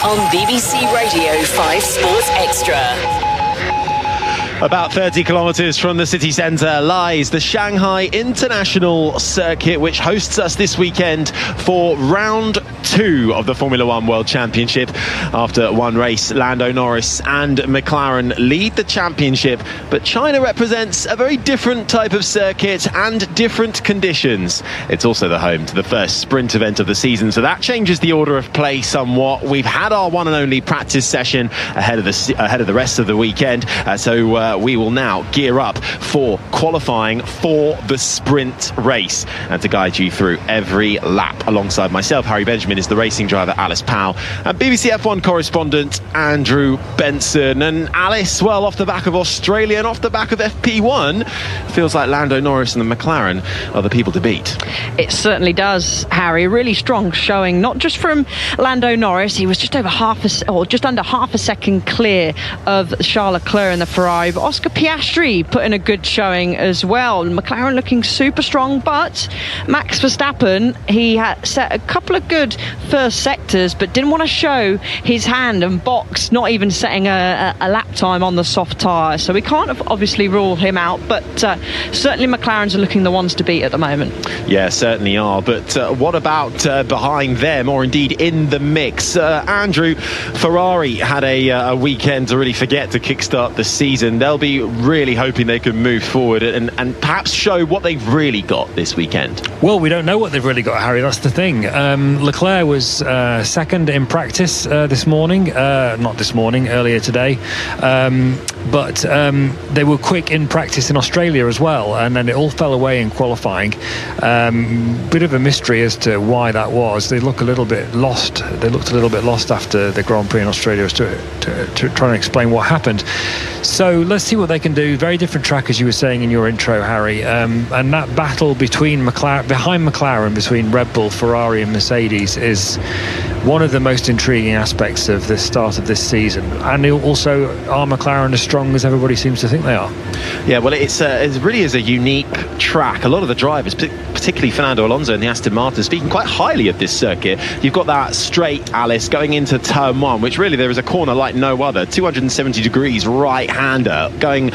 on BBC Radio 5 Sports Extra. About 30 kilometres from the city centre lies the Shanghai International Circuit, which hosts us this weekend for round 2 of the Formula One World Championship. After one race, Lando Norris and McLaren lead the championship, but China represents a very different type of circuit and different conditions. It's also the home to the first sprint event of the season, so that changes the order of play somewhat. We've had our one and only practice session ahead of the rest of the weekend, so we will now gear up for qualifying for the sprint race. And to guide you through every lap alongside myself, Harry Benjamin, is the racing driver Alice Powell and BBC F1 correspondent Andrew Benson. And Alice, well, off the back of Australia and off the back of FP1, feels like Lando Norris and the McLaren are the people to beat. It certainly does, Harry. Really strong showing, not just from Lando Norris. He was just under half a second clear of Charles Leclerc in the Ferrari, but Oscar Piastri put in a good showing as well. McLaren looking super strong, but Max Verstappen, he had set a couple of good first sectors, but didn't want to show his hand and box, not even setting a lap time on the soft tyre. So we can't obviously rule him out, but certainly McLaren's are looking the ones to beat at the moment. Yeah, certainly are. But what about behind them, or indeed in the mix? Andrew, Ferrari had a weekend to really forget to kickstart the season. They'll be really hoping they can move forward and perhaps show what they've really got this weekend. Well, we don't know what they've really got, Harry. That's the thing. Leclerc was second in practice this morning. Not this morning, earlier today. But they were quick in practice in Australia as well, and then it all fell away in qualifying. Bit of a mystery as to why that was. They look a little bit lost. They looked a little bit lost after the Grand Prix in Australia as to try and explain what happened. So let's see what they can do. Very different track, as you were saying in your intro, Harry. And that battle behind McLaren, between Red Bull, Ferrari and Mercedes, is one of the most intriguing aspects of the start of this season. And also, are McLaren as strong as everybody seems to think they are? Yeah, well, it really is a unique track. A lot of the drivers, particularly Fernando Alonso and the Aston Martin, speaking quite highly of this circuit. You've got that straight, Alice, going into turn 1, which really there is a corner like no other, 270 degrees right-hander, going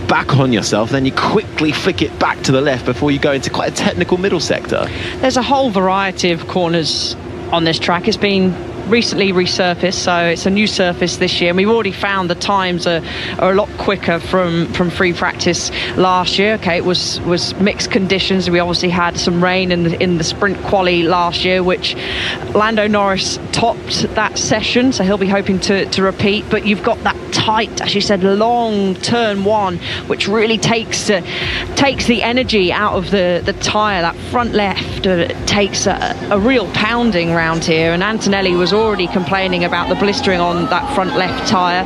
back on yourself, then you quickly flick it back to the left before you go into quite a technical middle sector. There's a whole variety of corners on this track. It's been recently resurfaced, so it's a new surface this year, and we've already found the times are a lot quicker from free practice last year. Okay, it was mixed conditions. We obviously had some rain in the sprint quali last year, which Lando Norris topped that session, so he'll be hoping to repeat. But you've got that tight, as you said, long turn 1, which really takes the energy out of the tyre. That front left takes a real pounding round here, and Antonelli was already complaining about the blistering on that front left tyre.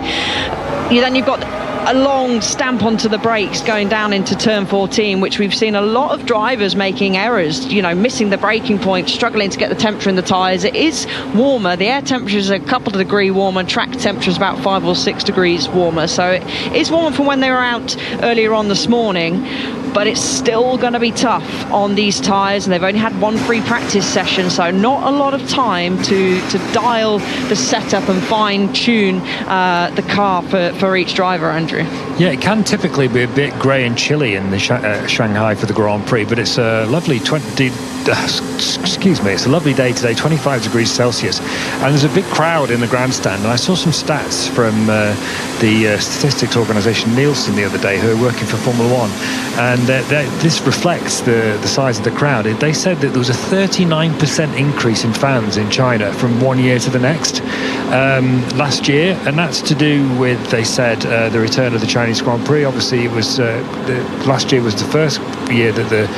Then you've got a long stamp onto the brakes going down into turn 14, which we've seen a lot of drivers making errors, missing the braking point, struggling to get the temperature in the tyres. It is warmer. The air temperature is a couple of degrees warmer, track temperature is about 5 or 6 degrees warmer, so it is warmer from when they were out earlier on this morning. But it's still going to be tough on these tyres, and they've only had one free practice session, so not a lot of time to dial the setup and fine-tune the car for each driver, Andrew. Yeah, it can typically be a bit grey and chilly in the Shanghai for the Grand Prix, but it's a lovely it's a lovely day today, 25 degrees Celsius, and there's a big crowd in the grandstand. And I saw some stats from the statistics organisation Nielsen the other day, who are working for Formula One, and this reflects the size of the crowd. They said that there was a 39% increase in fans in China from one year to the next last year, and that's to do with, they said, the return of the Chinese Grand Prix. Obviously, it was last year was the first year that the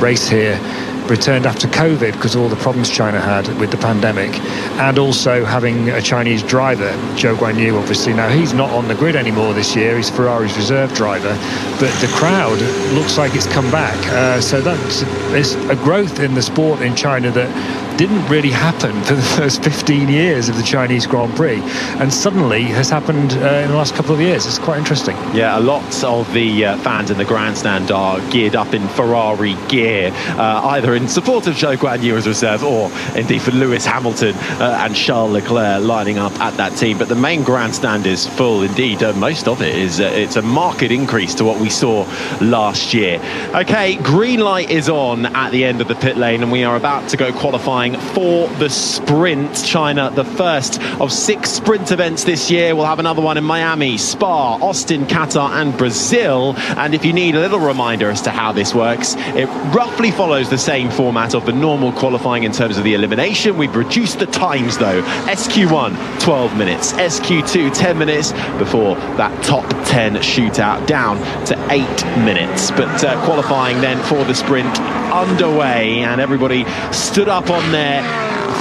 race here returned after COVID, because of all the problems China had with the pandemic, and also having a Chinese driver, Zhou Guanyu. Obviously now he's not on the grid anymore this year, he's Ferrari's reserve driver, but the crowd looks like it's come back, so that's a growth in the sport in China that didn't really happen for the first 15 years of the Chinese Grand Prix, and suddenly has happened in the last couple of years. It's quite interesting. Yeah, a lot of the fans in the grandstand are geared up in Ferrari gear, either in support of Zhou Guanyu as reserve, or indeed for Lewis Hamilton and Charles Leclerc lining up at that team. But the main grandstand is full indeed. Most of it is it's a marked increase to what we saw last year. Okay, green light is on at the end of the pit lane, and we are about to go qualifying for the sprint. China, the first of 6 sprint events this year. We'll have another one in Miami, Spa, Austin, Qatar and Brazil. And if you need a little reminder as to how this works, it roughly follows the same format of the normal qualifying in terms of the elimination. We've reduced the times though. SQ1 12 minutes, SQ2 10 minutes, before that top 10 shootout down to 8 minutes. But qualifying then for the sprint underway, and everybody stood up on their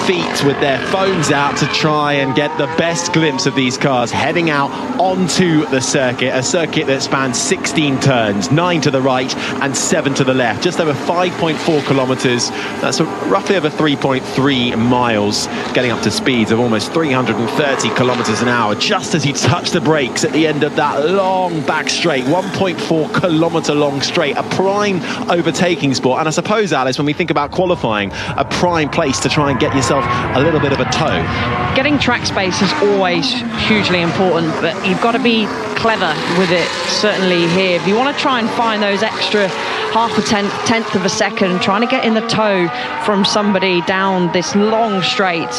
feet with their phones out to try and get the best glimpse of these cars heading out onto the circuit, a circuit that spans 16 turns, 9 to the right and 7 to the left, just over 5.4 kilometers. That's roughly over 3.3 miles, getting up to speeds of almost 330 kilometers an hour just as you touch the brakes at the end of that long back straight, 1.4 kilometer long straight, a prime overtaking sport. And I suppose, Alice, when we think about qualifying, a prime place to try and get yourself a little bit of a toe. Getting track space is always hugely important, but you've got to be clever with it, certainly here. If you want to try and find those extra half a tenth of a second, trying to get in the toe from somebody down this long straight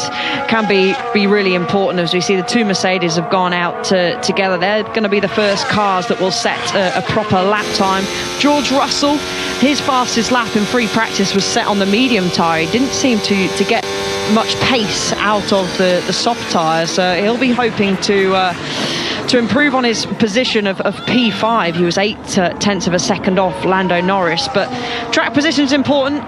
can be really important. As we see, the 2 Mercedes have gone out together. They're going to be the first cars that will set a proper lap time. George Russell, his fastest lap in free practice was set on the medium tyre. He didn't seem to get much pace out of the soft tyres, so he'll be hoping to improve on his position of P5. He was 8 tenths of a second off Lando Norris. But track position is important,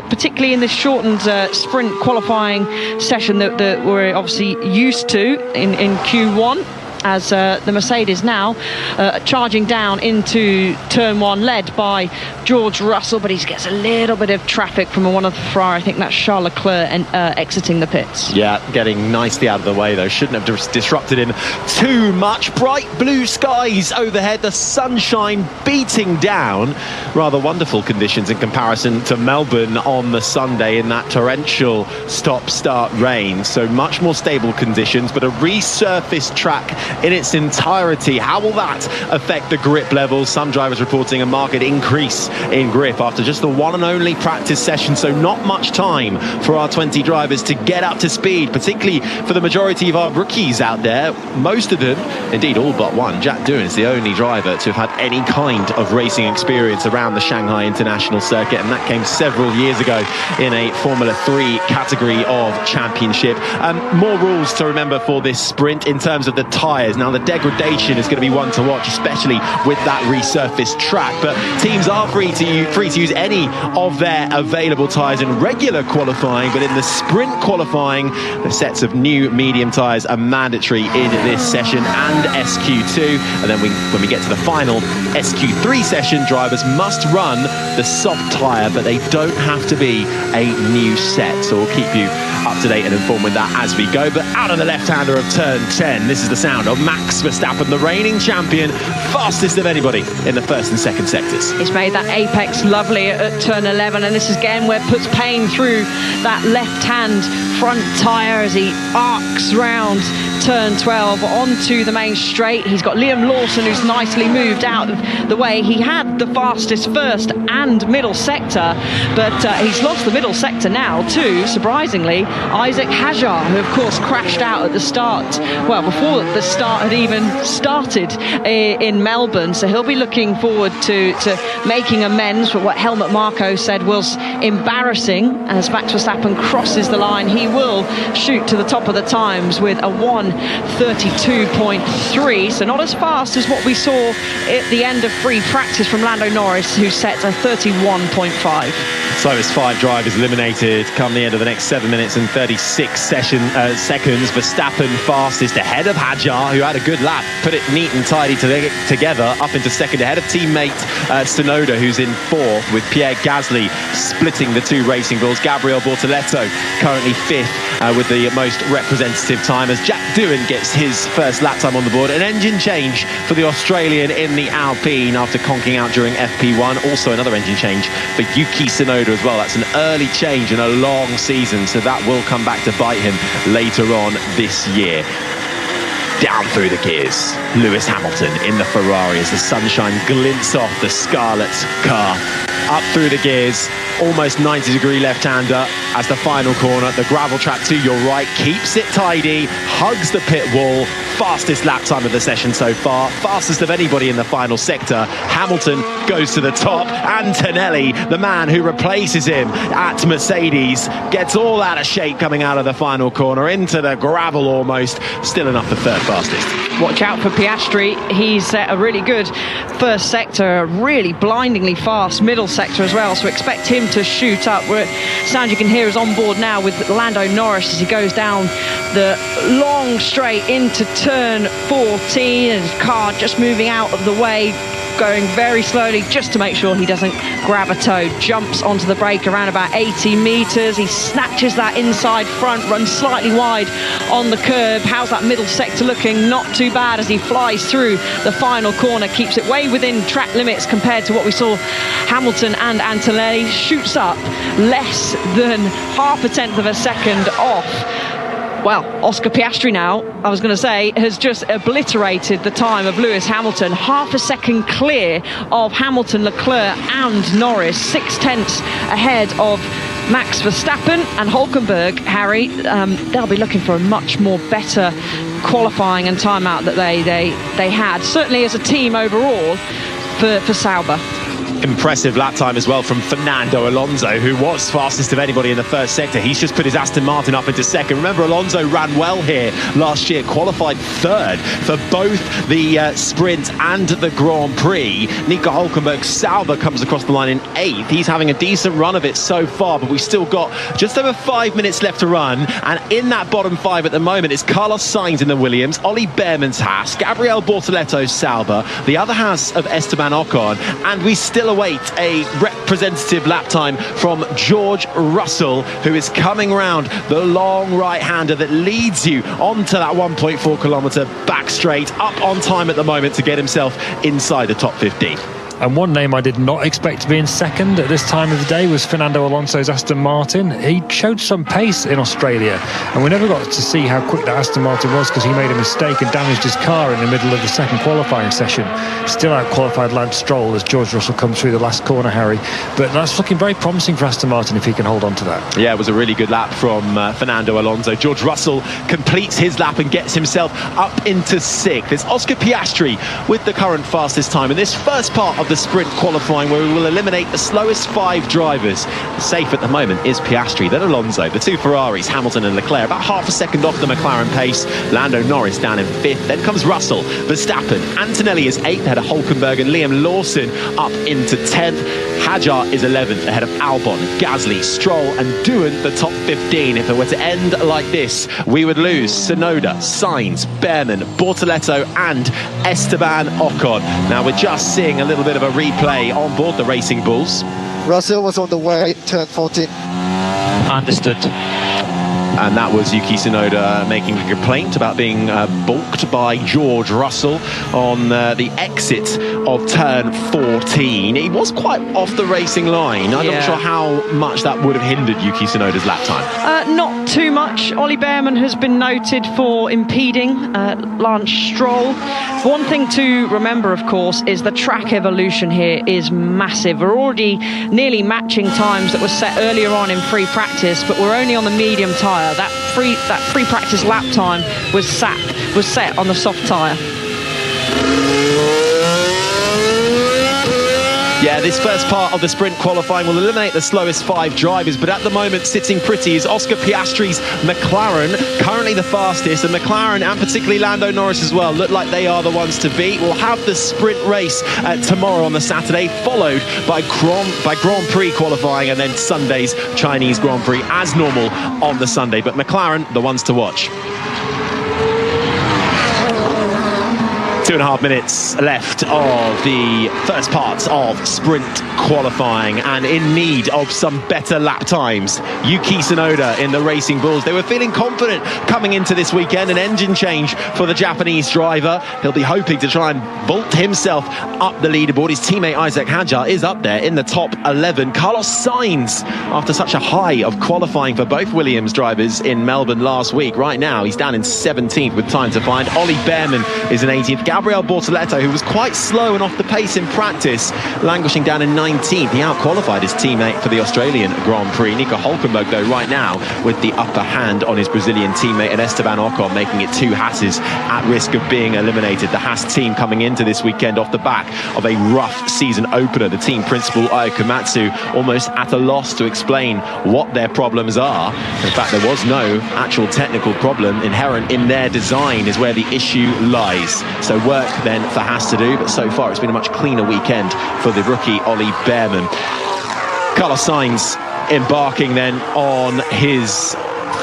particularly in this shortened sprint qualifying session that we're obviously used to in Q1. As the Mercedes now charging down into turn 1, led by George Russell, but he gets a little bit of traffic from one of the Ferrari. I think that's Charles Leclerc exiting the pits. Yeah, getting nicely out of the way though. Shouldn't have disrupted him too much. Bright blue skies overhead, the sunshine beating down. Rather wonderful conditions in comparison to Melbourne on the Sunday in that torrential stop-start rain. So much more stable conditions, but a resurfaced track in its entirety. How will that affect the grip levels? Some drivers reporting a marked increase in grip after just the one and only practice session, so not much time for our 20 drivers to get up to speed, particularly for the majority of our rookies out there. Most of them, indeed all but one, Jack Doohan is the only driver to have had any kind of racing experience around the Shanghai International Circuit, and that came several years ago in a Formula 3 category of championship. More rules to remember for this sprint in terms of the tyres. Now the degradation is going to be one to watch, especially with that resurfaced track, but teams are free to use any of their available tyres in regular qualifying, but in the sprint qualifying the sets of new medium tyres are mandatory in this session and SQ2, and then when we get to the final SQ3 session, drivers must run the soft tyre, but they don't have to be a new set. So we'll keep you up to date and informed with that as we go. But out of the left-hander of turn 10, this is the sound of Max Verstappen, the reigning champion, fastest of anybody in the first and second sectors. He's made that apex lovely at turn 11, and this is again where it puts pain through that left-hand front tyre as he arcs round turn 12 onto the main straight. He's got Liam Lawson, who's nicely moved out of the way. He had the fastest first and middle sector, but he's lost the middle sector now to, surprisingly, Isaac Hadjar, who of course crashed out at the start, well, before the start had even started in Melbourne. So he'll be looking forward to making amends for what Helmut Marko said was embarrassing. As Max Verstappen crosses the line, he will shoot to the top of the times with a 1:32.3, so not as fast as what we saw at the end of free practice from Lando Norris, who set a 31.5. So it's 5 drivers eliminated come the end of the next 7 minutes and 36 seconds. Verstappen fastest ahead of Hadjar, car who had a good lap, put it neat and tidy together up into second ahead of teammate Tsunoda, who's in fourth, with Pierre Gasly splitting the two Racing Bulls. Gabriel Bortoleto currently fifth with the most representative time, as Jack Doohan gets his first lap time on the board. An engine change for the Australian in the Alpine after conking out during FP1. Also another engine change for Yuki Tsunoda as well. That's an early change in a long season, so that will come back to bite him later on this year. Down through the gears, Lewis Hamilton in the Ferrari as the sunshine glints off the Scarlet car. Up through the gears, almost 90-degree left-hander as the final corner. The gravel track to your right keeps it tidy, hugs the pit wall. Fastest lap time of the session so far, fastest of anybody in the final sector. Hamilton goes to the top. Antonelli, the man who replaces him at Mercedes, gets all out of shape coming out of the final corner into the gravel almost. Still enough for third fastest. Watch out for Piastri. He's set a really good first sector, really blindingly fast middle sector as well, so expect him to shoot up. Sound you can hear is on board now with Lando Norris as he goes down the long straight into turn 14, and his car just moving out of the way, going very slowly just to make sure he doesn't grab a toe. Jumps onto the brake around about 80 metres. He snatches that inside front, runs slightly wide on the curb. How's that middle sector looking? Not too bad as he flies through the final corner. Keeps it way within track limits compared to what we saw Hamilton and Antonelli. Shoots up less than half a tenth of a second off. Well, Oscar Piastri now, I was going to say, has just obliterated the time of Lewis Hamilton. Half a second clear of Hamilton, Leclerc and Norris. 6/10 ahead of Max Verstappen and Hülkenberg. Harry, they'll be looking for a much more better qualifying and timeout that they had. Certainly as a team overall for Sauber. Impressive lap time as well from Fernando Alonso, who was fastest of anybody in the first sector. He's just put his Aston Martin up into second. Remember, Alonso ran well here last year, qualified third for both the sprint and the Grand Prix. Nico Hülkenberg Sauber comes across the line in eighth. He's having a decent run of it so far, but we've still got just over 5 minutes left to run. And in that bottom five at the moment is Carlos Sainz in the Williams, Ollie Behrman's Haas, Gabriel Bortoletto's Sauber, the other Haas of Esteban Ocon, and we still await a representative lap time from George Russell, who is coming round the long right-hander that leads you onto that 1.4 kilometre back straight, up on time at the moment to get himself inside the top 15. And one name I did not expect to be in second at this time of the day was Fernando Alonso's Aston Martin. He showed some pace in Australia, and we never got to see how quick that Aston Martin was because he made a mistake and damaged his car in the middle of the second qualifying session. Still out-qualified Lance Stroll as George Russell comes through the last corner, Harry. But that's looking very promising for Aston Martin if he can hold on to that. Yeah, it was a really good lap from Fernando Alonso. George Russell completes his lap and gets himself up into sixth. It's Oscar Piastri with the current fastest time in this first part of the sprint qualifying, where we will eliminate the slowest 5 drivers. Safe at the moment is Piastri, then Alonso, the 2 Ferraris, Hamilton and Leclerc, about half a second off the McLaren pace. Lando Norris down in 5th, then comes Russell, Verstappen, Antonelli is 8th ahead of Hülkenberg and Liam Lawson up into 10th. Hadjar is 11th ahead of Albon, Gasly, Stroll and Doohan the top 15. If it were to end like this, we would lose Tsunoda, Sainz, Behrman, Bortoletto and Esteban Ocon. Now we're just seeing a little bit of a replay on board the Racing Bulls. Russell was on the way, turn 14. Understood. And that was Yuki Tsunoda making a complaint about being balked by George Russell on the exit of turn 14. He was quite off the racing line. I'm not sure how much that would have hindered Yuki Tsunoda's lap time. Not too much. Ollie Behrman has been noted for impeding Lance Stroll. One thing to remember, of course, is the track evolution here is massive. We're already nearly matching times that were set earlier on in free practice, but we're only on the medium tyre. That free practice lap time was set on the soft tyre. Yeah, this first part of the sprint qualifying will eliminate the slowest 5 drivers, but at the moment sitting pretty is Oscar Piastri's McLaren, currently the fastest, and McLaren and particularly Lando Norris as well look like they are the ones to beat. We'll have the sprint race tomorrow on the Saturday, followed by Grand Prix qualifying and then Sunday's Chinese Grand Prix as normal on the Sunday, but McLaren the ones to watch. 2.5 minutes left of the first part of sprint qualifying, and in need of some better lap times. Yuki Tsunoda in the Racing Bulls, they were feeling confident coming into this weekend. An engine change for the Japanese driver. He'll be hoping to try and vault himself up the leaderboard. His teammate Isaac Hadjar is up there in the top 11. Carlos Sainz, after such a high of qualifying for both Williams drivers in Melbourne last week, right now he's down in 17th with time to find. Ollie Behrman is in 18th. Gabriel Bortoleto, who was quite slow and off the pace in practice, languishing down in 19th. He out-qualified his teammate for the Australian Grand Prix. Nico Hülkenberg, though, right now with the upper hand on his Brazilian teammate, and Esteban Ocon making it 2 Hasses at risk of being eliminated. The Haas team coming into this weekend off the back of a rough season opener. The team principal Ayao Komatsu almost at a loss to explain what their problems are. In fact, there was no actual technical problem. Inherent in their design is where the issue lies. So work then for Haas to do, but so far it's been a much cleaner weekend for the rookie Ollie Behrman. Carlos Sainz embarking then on his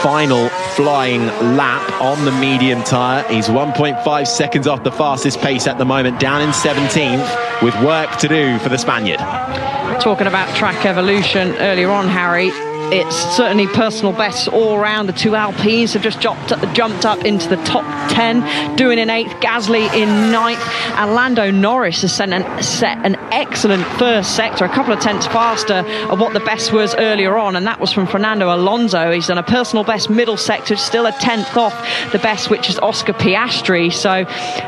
final flying lap on the medium tyre. He's 1.5 seconds off the fastest pace at the moment, down in 17th, with work to do for the Spaniard. Talking about track evolution earlier on, Harry, it's certainly personal bests all around. The 2 Alpines have just jumped up into the top 10, doing in 8th, Gasly in 9th, and Lando Norris has set an excellent first sector, a couple of tenths faster of what the best was earlier on, and that was from Fernando Alonso. He's done a personal best middle sector, still a tenth off the best, which is Oscar Piastri. So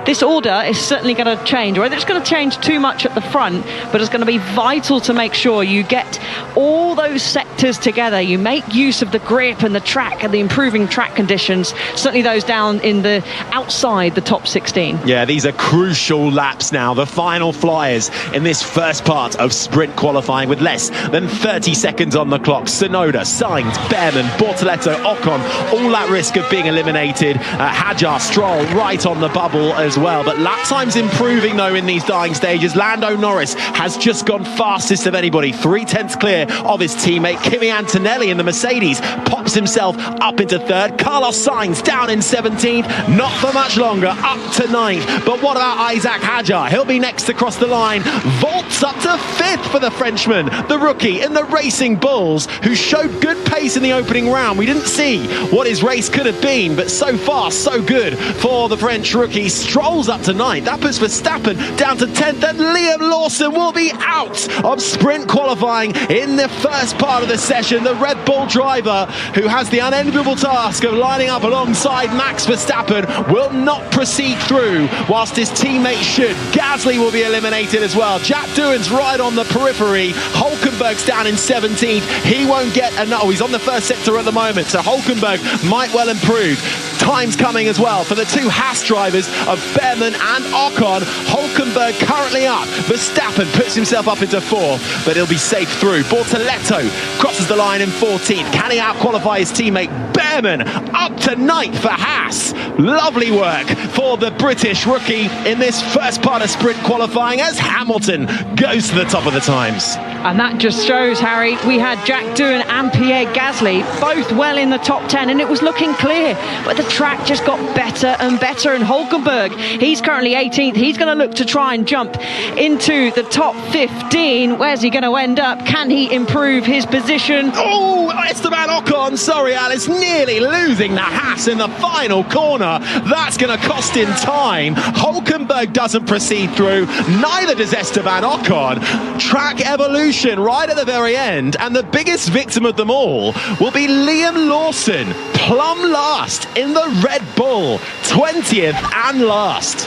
this order is certainly going to change. Whether it's going to change too much at the front, but it's going to be vital to make sure you get all those sectors together. You make use of the grip and the track and the improving track conditions, certainly those down in the outside the top 16. Yeah, these are crucial laps now, the final flyers in this first part of sprint qualifying with less than 30 seconds on the clock. Tsunoda, Sainz, Behrman, Bortoleto, Ocon, all at risk of being eliminated. Hadjar, Stroll right on the bubble as well, but lap time's improving though in these dying stages. Lando Norris has just gone fastest of anybody, 3 tenths clear of his teammate. Kimi Antonelli in the Mercedes pops himself up into 3rd. Carlos Sainz down in 17th, not for much longer, up to 9th. But what about Isaac Hadjar? He'll be next to cross the line, vaults up to 5th for the Frenchman, the rookie in the Racing Bulls, who showed good pace in the opening round. We didn't see what his race could have been, but so far so good for the French rookie. Strolls up to 9th, that puts Verstappen down to 10th, and Liam Lawson will be out of sprint qualifying in the first part of the session. The Red Bull driver, who has the unenviable task of lining up alongside Max Verstappen, will not proceed through, whilst his teammate should. Gasly will be eliminated as well. Jack Doohan's right on the periphery. Hülkenberg's down in 17th. He won't get enough. Oh, he's on the first sector at the moment, so Hülkenberg might well improve. Time's coming as well for the 2 Haas drivers of Behrman and Ocon. Hülkenberg currently up. Verstappen puts himself up into 4th, but he'll be safe through. Bortoleto crosses the line in 14th. Can he out-qualify his teammate Behrman? Up to 9th for Haas. Lovely work for the British rookie in this first part of sprint qualifying as Hamilton goes to the top of the times. And that just shows, Harry, we had Jack Doohan and Pierre Gasly both well in the top 10, and it was looking clear, but the track just got better and better. And Hülkenberg, he's currently 18th. He's going to look to try and jump into the top 15. Where's he going to end up? Can he improve his position? Oh, Esteban Ocon, sorry Alice, nearly losing the Haas in the final corner. That's going to cost him time. Hülkenberg doesn't proceed through, neither does Esteban Ocon. Track evolution right at the very end, and the biggest victim of them all will be Liam Lawson, plumb last in the Red Bull, 20th and last.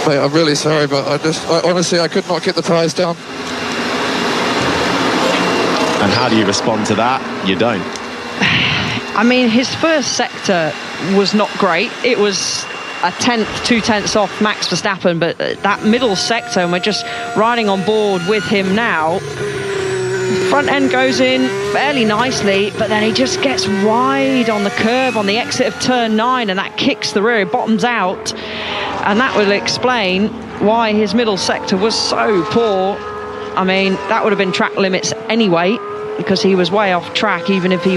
Mate, I'm really sorry, but I honestly could not get the tyres down. And how do you respond to that? You don't. I mean, his first sector was not great. It was a tenth, 2 tenths off Max Verstappen, but that middle sector, and we're just riding on board with him now. Front end goes in fairly nicely, but then he just gets wide on the curve on the exit of turn 9, and that kicks the rear, bottoms out, and that will explain why his middle sector was so poor. I mean, that would have been track limits anyway. because he was way off track, even if he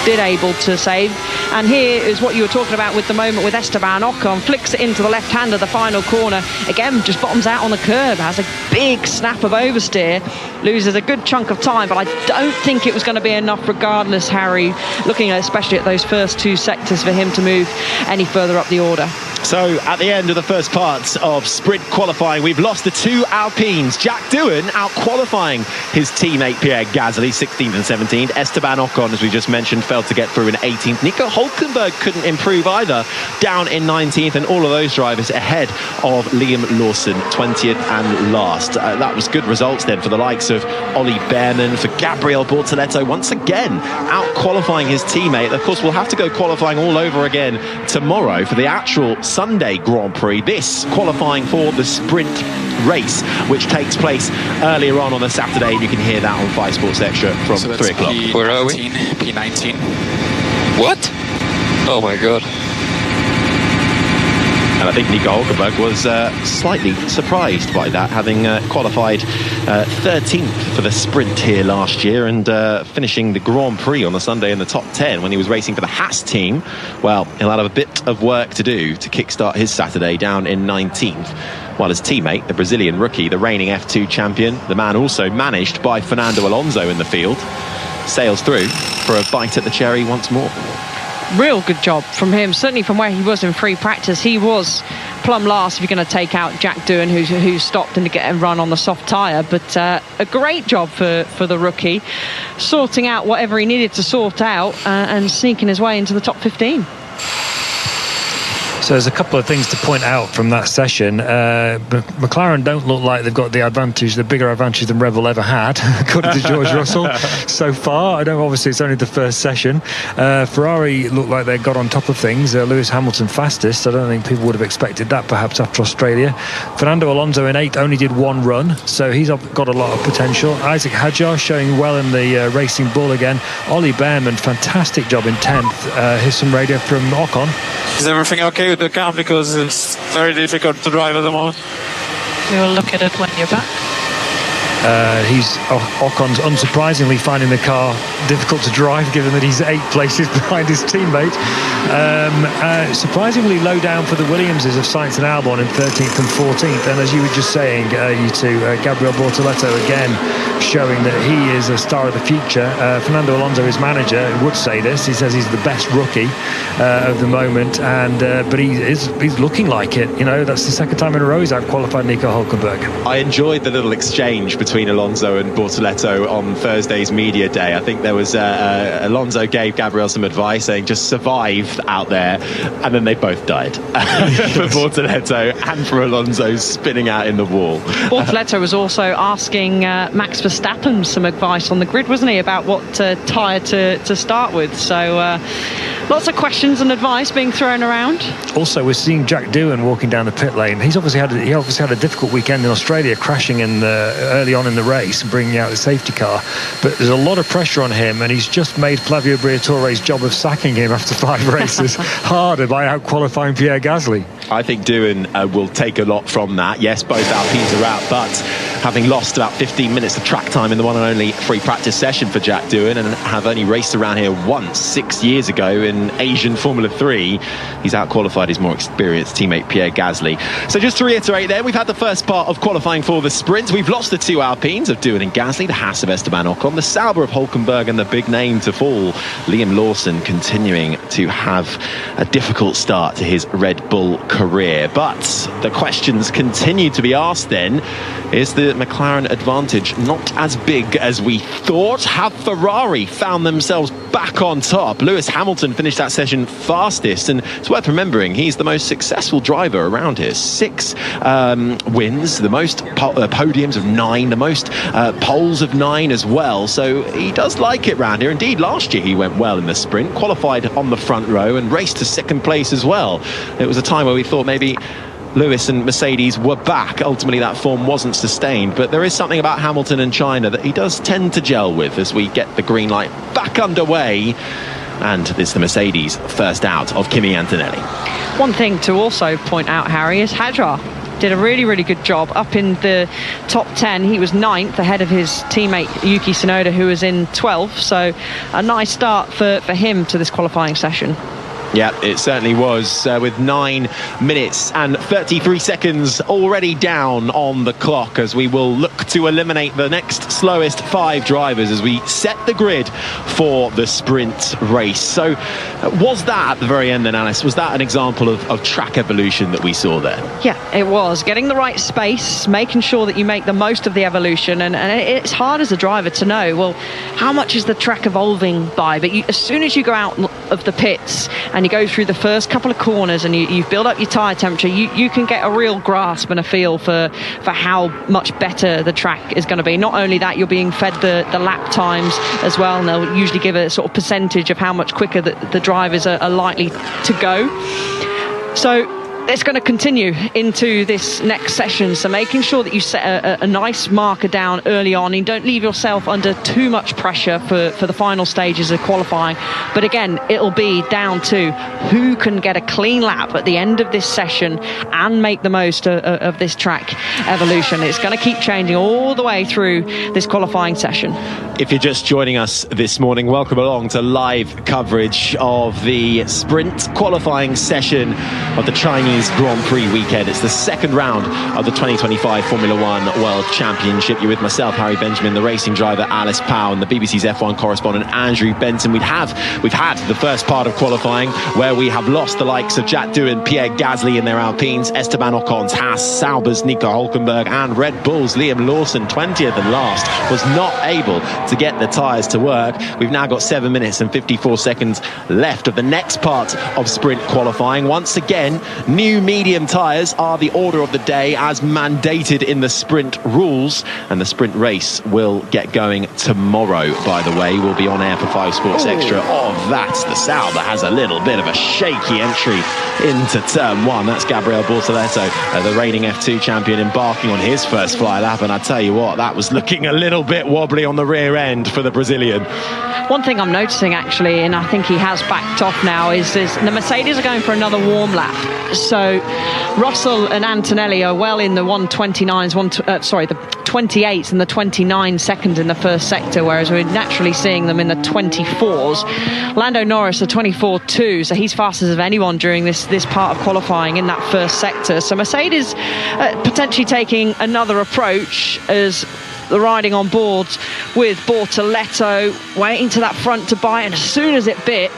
did able to save. And here is what you were talking about with the moment with Esteban Ocon. Flicks it into the left hand of the final corner. Again, just bottoms out on the curb. Has a big snap of oversteer. Loses a good chunk of time, but I don't think it was going to be enough regardless, Harry, looking especially at those first two sectors for him to move any further up the order. So at the end of the first part of sprint qualifying, we've lost the two Alpines. Jack Doohan out qualifying his teammate Pierre Gasly, 16th and 17th. Esteban Ocon, as we just mentioned, failed to get through in 18th. Nico Hülkenberg couldn't improve either, down in 19th, and all of those drivers ahead of Liam Lawson, 20th and last. That was good results then for the likes of Ollie Behrman, for Gabriel Bortoleto, once again out qualifying his teammate. Of course, we'll have to go qualifying all over again tomorrow for the actual Sunday Grand Prix. This qualifying for the sprint race, which takes place earlier on the Saturday, and you can hear that on 5 Sports Extra from 3 o'clock. Where are we? P19. What? Oh my god. And I think Nico Hülkenberg was slightly surprised by that, having qualified 13th for the sprint here last year, and finishing the Grand Prix on the Sunday in the top 10 when he was racing for the Haas team. Well, he'll have a bit of work to do to kickstart his Saturday down in 19th. While his teammate, the Brazilian rookie, the reigning F2 champion, the man also managed by Fernando Alonso in the field, sails through for a bite at the cherry once more. Real good job from him, certainly from where he was in free practice. He was plumb last if you're going to take out Jack Doohan, who stopped and to get him run on the soft tyre. But a great job for the rookie, sorting out whatever he needed to sort out and sneaking his way into the top 15. So there's a couple of things to point out from that session. McLaren don't look like they've got the advantage, the bigger advantage than Red Bull ever had, according to George Russell, so far. I know obviously it's only the first session. Ferrari looked like they got on top of things. Lewis Hamilton fastest. I don't think people would have expected that perhaps after Australia. Fernando Alonso in 8th only did one run, so he's got a lot of potential. Isaac Hadjar showing well in the Racing Bull again. Ollie Behrman, fantastic job in 10th. Here's some radio from Ocon. Is everything okay with the car? Because it's very difficult to drive at the moment. We will look at it when you're back. Ocon's unsurprisingly finding the car difficult to drive, given that he's 8 places behind his teammate. Surprisingly low down for the Williamses of Sainz and Albon in 13th and 14th. And as you were just saying, you two, Gabriel Bortoleto again showing that he is a star of the future. Fernando Alonso, his manager, would say this. He says he's the best rookie of the moment, and but he's looking like it. You know, that's the second time in a row he's out-qualified Nico Hülkenberg. I enjoyed the little exchange between Alonso and Bortoleto on Thursday's media day. I think there was Alonso gave Gabriel some advice, saying just survive out there, and then they both died for Bortoleto and for Alonso spinning out in the wall. Bortoleto was also asking Max Verstappen some advice on the grid, wasn't he, about what tyre to start with. So lots of questions and advice being thrown around. Also, we're seeing Jack Doohan walking down the pit lane. He obviously had a difficult weekend in Australia, crashing in early on in the race and bringing out the safety car. But there's a lot of pressure on him, and he's just made Flavio Briatore's job of sacking him after 5 races harder by out-qualifying Pierre Gasly. I think Doohan will take a lot from that. Yes, both Alpines are out, but having lost about 15 minutes of track time in the one and only free practice session for Jack Doohan, and have only raced around here once 6 years ago in Asian Formula 3, he's out-qualified his more experienced teammate Pierre Gasly. So just to reiterate there, we've had the first part of qualifying for the sprint. We've lost the 2 Alpines of Doohan and Gasly, the Haas of Esteban Ocon, the Sauber of Hülkenberg, and the big name to fall, Liam Lawson, continuing to have a difficult start to his Red Bull career. But the questions continue to be asked then. Is the McLaren advantage not as big as we thought? Have Ferrari found themselves back on top? Lewis Hamilton finished that session fastest, and it's worth remembering he's the most successful driver around here. 6 wins, the most podiums of 9, the most poles of 9 as well. So he does like it round here. Indeed, last year he went well in the sprint, qualified on the front row and raced to 2nd place as well. It was a time where we thought maybe Lewis and Mercedes were back. Ultimately, that form wasn't sustained, but there is something about Hamilton and China that he does tend to gel with as we get the green light back underway. And it's the Mercedes first out of Kimi Antonelli. One thing to also point out, Harry, is Hadjar. did a really, really good job. Up in the top 10, he was 9th ahead of his teammate Yuki Tsunoda, who was in 12th. So a nice start for him to this qualifying session. Yeah, it certainly was, with 9 minutes and 33 seconds already down on the clock, as we will look to eliminate the next slowest 5 drivers as we set the grid for the sprint race. So was that, at the very end then, Alice, was that an example of track evolution that we saw there? Yeah, it was. Getting the right space, making sure that you make the most of the evolution, and it's hard as a driver to know, well, how much is the track evolving by? But as soon as you go out of the pits and you go through the first couple of corners and you build up your tyre temperature, you can get a real grasp and a feel for how much better the track is going to be. Not only that, you're being fed the lap times as well, and they'll usually give a sort of percentage of how much quicker the drivers are likely to go. So it's going to continue into this next session, so making sure that you set a nice marker down early on and don't leave yourself under too much pressure for the final stages of qualifying. But again, it'll be down to who can get a clean lap at the end of this session and make the most of this track evolution. It's going to keep changing all the way through this qualifying session. If you're just joining us this morning, welcome along to live coverage of the sprint qualifying session of the Chinese Grand Prix weekend. It's the second round of the 2025 Formula One World Championship. You're with myself, Harry Benjamin, the racing driver Alice Powell, and the BBC's F1 correspondent Andrew Benton. We've had the first part of qualifying where we have lost the likes of Jack Doohan, Pierre Gasly in their Alpines, Esteban Ocon's Haas, Sauber's Nico Hülkenberg, and Red Bull's Liam Lawson, 20th and last, was not able to get the tyres to work. We've now got 7 minutes and 54 seconds left of the next part of sprint qualifying. Once again, new medium tyres are the order of the day as mandated in the sprint rules, and the sprint race will get going tomorrow, by the way. We'll be on air for 5 Sports Extra of that. The Sauber has a little bit of a shaky entry into turn 1. That's Gabriel Bortoleto, the reigning F2 champion, embarking on his first fly lap, and I tell you what, that was looking a little bit wobbly on the rear end for the Brazilian. One thing I'm noticing, actually, and I think he has backed off now, is the Mercedes are going for another warm lap. So Russell and Antonelli are well in the 129s, the 28s and the 29 seconds in the first sector, whereas we're naturally seeing them in the 24s. Lando Norris, the 24.2, so he's fastest of anyone during this part of qualifying in that first sector. So Mercedes potentially taking another approach as the riding on board with Bortoleto, waiting to that front to bite, and as soon as it bit,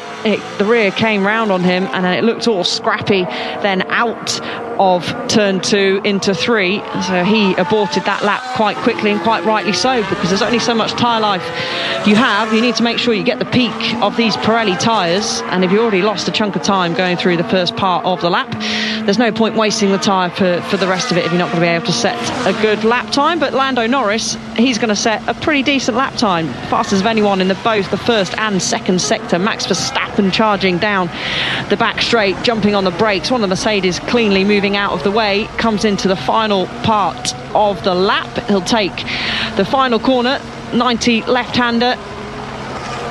the rear came round on him, and it looked all scrappy then out of turn 2 into 3, so he aborted that lap quite quickly, and quite rightly so, because there's only so much tyre life you have. You need to make sure you get the peak of these Pirelli tyres, and if you already lost a chunk of time going through the first part of the lap, there's no point wasting the tyre for the rest of it if you're not going to be able to set a good lap time. But Lando Norris, he's going to set a pretty decent lap time, fastest of anyone in both the first and second sector. Max Verstappen charging down the back straight, jumping on the brakes, one of the Mercedes cleanly moving out of the way, comes into the final part of the lap. He'll take the final corner, 90 left-hander,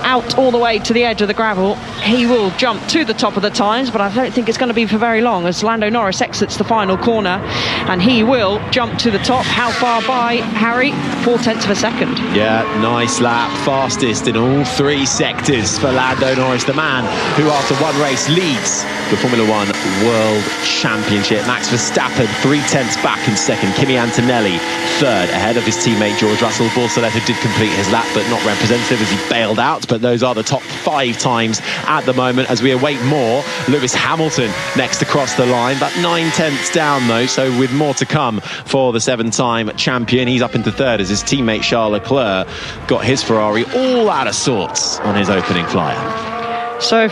out all the way to the edge of the gravel. He will jump to the top of the times, but I don't think it's going to be for very long, as Lando Norris exits the final corner, and he will jump to the top. How far by, Harry? 0.4 of a second. Yeah, nice lap, fastest in all 3 sectors for Lando Norris, the man who after one race leads the Formula One World Championship. Max Verstappen 0.3 back in second, Kimi Antonelli third, ahead of his teammate George Russell. Bortoleto did complete his lap, but not representative as he bailed out. But those are the top 5 times at the moment as we await more. Lewis Hamilton next across the line, but 0.9 down though, so with more to come for the 7-time champion. He's up into third as his teammate Charles Leclerc got his Ferrari all out of sorts on his opening flyer. So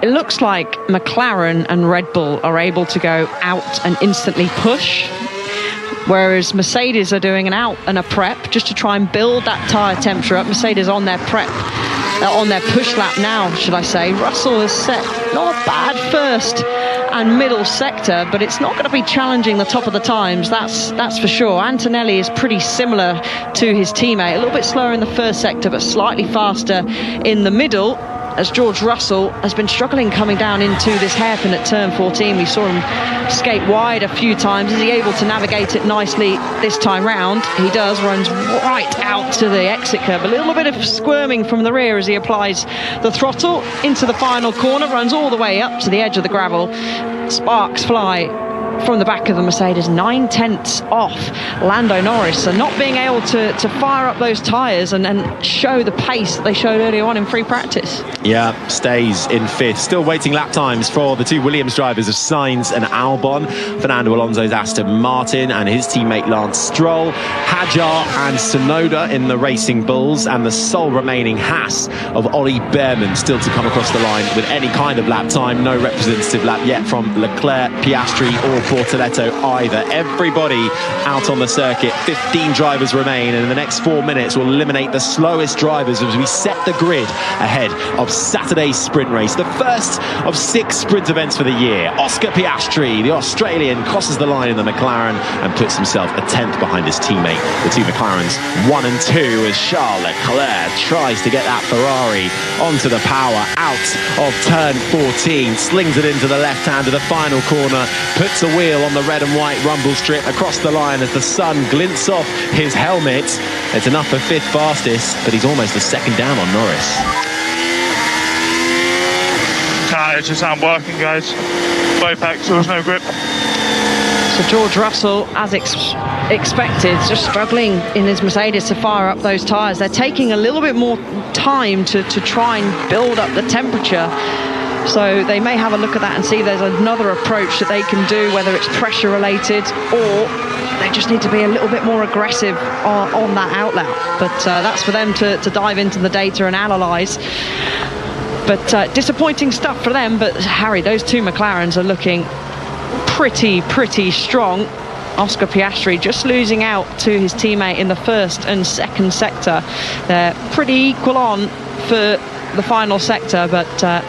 it looks like McLaren and Red Bull are able to go out and instantly push, whereas Mercedes are doing an out and a prep just to try and build that tyre temperature up. Mercedes on their prep, on their push lap now, should I say. Russell has set not a bad first and middle sector, but it's not going to be challenging the top of the times, that's for sure. Antonelli is pretty similar to his teammate, a little bit slower in the first sector, but slightly faster in the middle. as George Russell has been struggling coming down into this hairpin at turn 14. We saw him skate wide a few times. Is he able to navigate it nicely this time round? He does, runs right out to the exit curve. A little bit of squirming from the rear as he applies the throttle into the final corner, runs all the way up to the edge of the gravel. Sparks fly from the back of the Mercedes, 9/10 off Lando Norris. So not being able to fire up those tyres and show the pace that they showed earlier on in free practice. Yeah, stays in 5th. Still waiting lap times for the two Williams drivers of Sainz and Albon. Fernando Alonso's Aston Martin and his teammate Lance Stroll. Hadjar and Tsunoda in the Racing Bulls, and the sole remaining Haas of Ollie Behrman still to come across the line with any kind of lap time. No representative lap yet from Leclerc, Piastri or Bortoletto either. Everybody out on the circuit. 15 drivers remain, and in the next 4 minutes we'll eliminate the slowest drivers as we set the grid ahead of Saturday's sprint race, the first of 6 sprint events for the year. Oscar Piastri, the Australian, crosses the line in the McLaren and puts himself a 10th behind his teammate. The two McLarens 1 and 2 as Charles Leclerc tries to get that Ferrari onto the power out of turn 14, slings it into the left hand of the final corner, puts a wheel on the red and white rumble strip across the line as the sun glints off his helmet. It's enough for 5th fastest, but he's almost a second down on Norris. It just aren't working, guys. Both axles, no grip. So George Russell, as expected, just struggling in his Mercedes to fire up those tyres. They're taking a little bit more time to try and build up the temperature. So they may have a look at that and see there's another approach that they can do, whether it's pressure related or they just need to be a little bit more aggressive on that outlet. But that's for them to dive into the data and analyse. But disappointing stuff for them. But Harry, those two McLarens are looking pretty strong. Oscar Piastri just losing out to his teammate in the first and second sector. They're pretty equal on for the final sector, but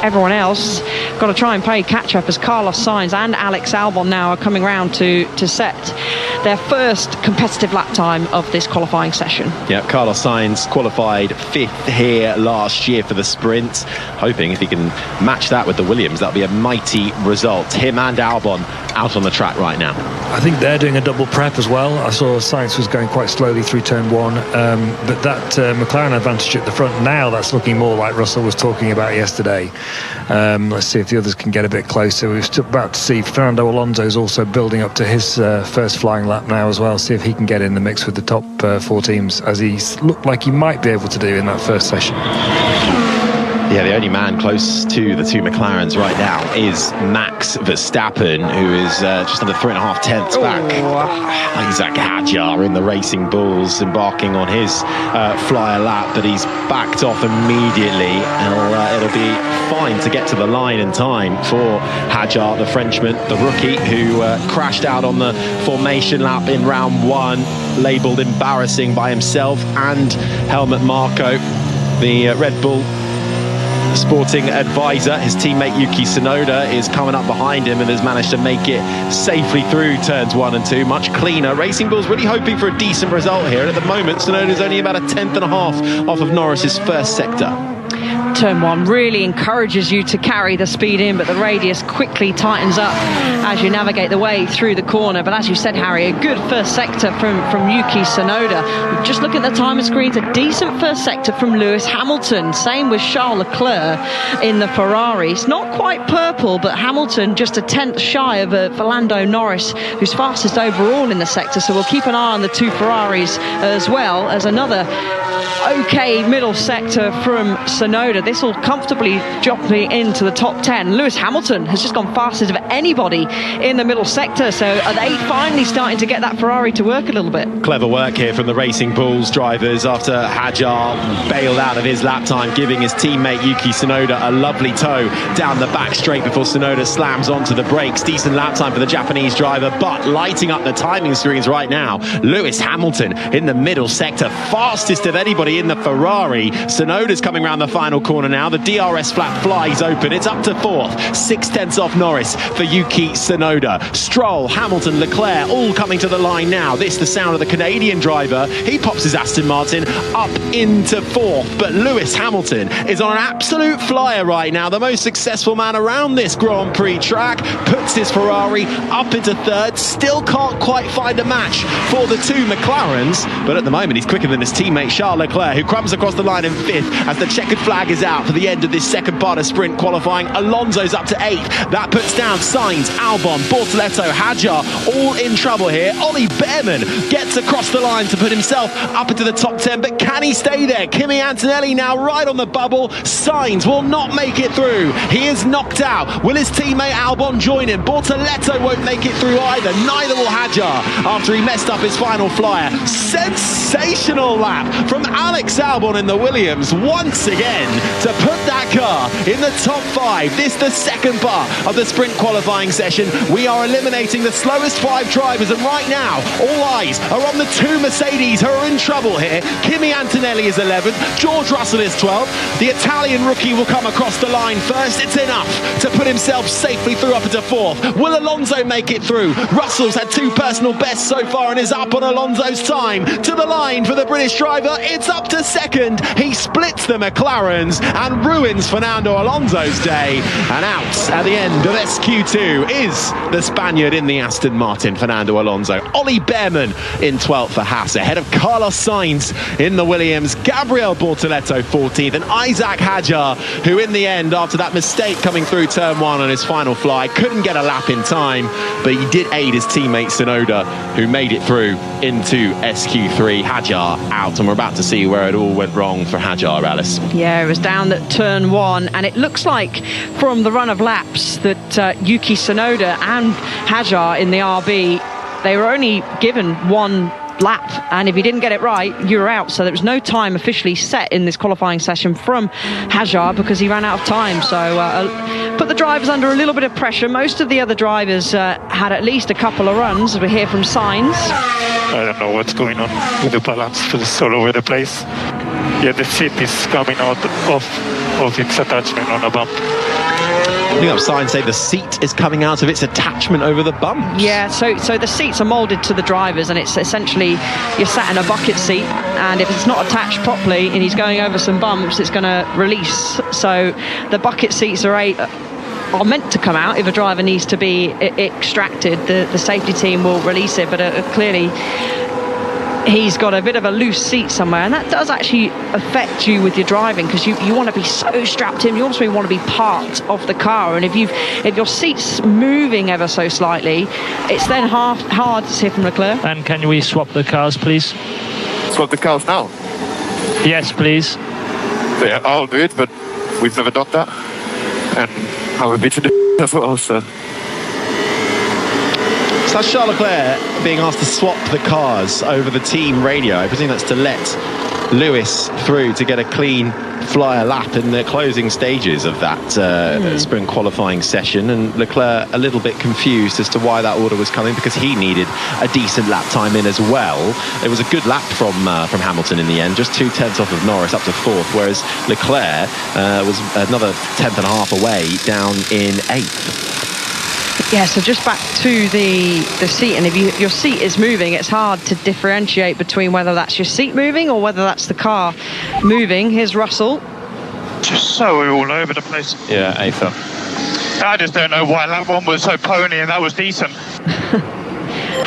everyone else got to try and play catch up as Carlos Sainz and Alex Albon now are coming round to set their first competitive lap time of this qualifying session. Yeah, Carlos Sainz qualified 5th here last year for the sprint, hoping if he can match that with the Williams, that'll be a mighty result. Him and Albon out on the track right now. I think they're doing a double prep as well. I saw Sainz was going quite slowly through turn 1, but that McLaren advantage at the front now, that's looking more like Russell was talking about yesterday. Let's see if the others can get a bit closer. We're about to see Fernando Alonso's also building up to his first flying lap now as well. See if he can get in the mix with the top 4 teams, as he looked like he might be able to do in that first session. Yeah, the only man close to the two McLarens right now is Max Verstappen, who is just under 3.5 tenths back. Isaac Hadjar in the Racing Bulls embarking on his flyer lap, but he's backed off immediately, and it'll be fine to get to the line in time for Hadjar, the Frenchman, the rookie, who crashed out on the formation lap in round 1, labelled embarrassing by himself and Helmut Marko, the Red Bull sporting advisor. His teammate Yuki Tsunoda is coming up behind him and has managed to make it safely through turns 1 and 2, much cleaner. Racing Bulls really hoping for a decent result here, and at the moment Tsunoda's only about 1.5 off of Norris's first sector. Turn 1 really encourages you to carry the speed in, but the radius quickly tightens up as you navigate the way through the corner. But as you said, Harry, a good first sector from Yuki Tsunoda. Just look at the timer screens, a decent first sector from Lewis Hamilton. Same with Charles Leclerc in the Ferrari. It's not quite purple, but Hamilton just a 10th shy of Lando Norris, who's fastest overall in the sector. So we'll keep an eye on the two Ferraris as well as another okay middle sector from Tsunoda. This will comfortably drop me into the top 10. Lewis Hamilton has just gone fastest of anybody in the middle sector, so are they finally starting to get that Ferrari to work a little bit? Clever work here from the Racing Bulls drivers after Hadjar bailed out of his lap time, giving his teammate Yuki Tsunoda a lovely tow down the back straight before Tsunoda slams onto the brakes. Decent lap time for the Japanese driver, but lighting up the timing screens right now, Lewis Hamilton in the middle sector, fastest of anybody in the Ferrari. Tsunoda's coming around the final corner now. The DRS flap flies open. It's up to fourth. 0.6 off Norris for Yuki Tsunoda. Stroll, Hamilton, Leclerc all coming to the line now. This the sound of the Canadian driver. He pops his Aston Martin up into fourth. But Lewis Hamilton is on an absolute flyer right now. The most successful man around this Grand Prix track. Puts his Ferrari up into third. Still can't quite find a match for the two McLarens. But at the moment, he's quicker than his teammate Charles Leclerc, who crumbs across the line in fifth as the checkered flag is out for the end of this second part of sprint qualifying. Alonso's up to eighth. That puts down Sainz, Albon, Bortoleto, Hadjar, all in trouble here. Ollie Behrman gets across the line to put himself up into the top 10, but can he stay there? Kimi Antonelli now right on the bubble. Sainz will not make it through. He is knocked out. Will his teammate Albon join him? Bortoleto won't make it through either. Neither will Hadjar after he messed up his final flyer. Sensational lap from Alex Albon in the Williams once again to put that car in the top 5. This the second part of the sprint qualifying session. We are eliminating the slowest 5 drivers, and right now all eyes are on the 2 Mercedes who are in trouble here. Kimi Antonelli is 11th, George Russell is 12th. The Italian rookie will come across the line first. It's enough to put himself safely through up into 4th. Will Alonso make it through? Russell's had 2 personal bests so far and is up on Alonso's time. To the line for the British driver, it's up to 2nd. He splits the McLarens and ruins Fernando Alonso's day. And out at the end of SQ2 is the Spaniard in the Aston Martin, Fernando Alonso. Ollie Behrman in 12th for Haas, ahead of Carlos Sainz in the Williams. Gabriel Bortoleto 14th, and Isaac Hadjar, who in the end, after that mistake coming through turn 1 on his final fly, couldn't get a lap in time, but he did aid his teammate Tsunoda, who made it through into SQ3. Hadjar out, and we're about to see where it all went wrong for Hadjar, Alice. Yeah, it was down at turn 1, and it looks like from the run of laps that Yuki Tsunoda and Hadjar in the RB, they were only given 1 lap, and if you didn't get it right, you were out. So there was no time officially set in this qualifying session from Hadjar because he ran out of time. So put the drivers under a little bit of pressure. Most of the other drivers had at least a couple of runs, as we hear from Sainz. I don't know what's going on with the balance. It's all over the place. Yeah, the seat is coming out of its attachment on a bump. I think that was Sainz saying the seat is coming out of its attachment over the bumps. Yeah, so the seats are moulded to the drivers, and it's essentially you're sat in a bucket seat, and if it's not attached properly and he's going over some bumps, it's going to release. So the bucket seats are meant to come out if a driver needs to be extracted. The safety team will release it, but clearly he's got a bit of a loose seat somewhere, and that does actually affect you with your driving, because you want to be so strapped in. You also want to be part of the car, and if your seat's moving ever so slightly, it's then hard to see from Leclerc. And can we swap the cars, please? Swap the cars now? Yes, please. Yeah, I'll do it, but we've never done that. And I'm a bit of the as well, so... So that's Charles Leclerc being asked to swap the cars over the team radio. I presume that's to let Lewis through to get a clean flyer lap in the closing stages of that sprint qualifying session. And Leclerc a little bit confused as to why that order was coming, because he needed a decent lap time in as well. It was a good lap from Hamilton in the end, just 0.2 off of Norris up to 4th, whereas Leclerc was another 10th and a half away, down in 8th. Yeah, so just back to the seat, and if your seat is moving, it's hard to differentiate between whether that's your seat moving or whether that's the car moving. Here's Russell. Just so all over the place. Yeah, 8th. I just don't know why that one was so pony and that was decent.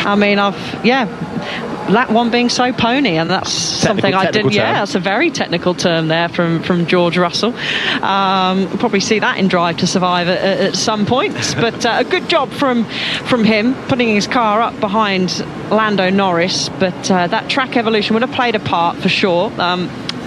I mean, lap 1 being so pony, and that's something I didn't. Yeah, that's a very technical term there from George Russell. We'll probably see that in Drive to Survive at some points, but a good job from him putting his car up behind Lando Norris. But that track evolution would have played a part for sure.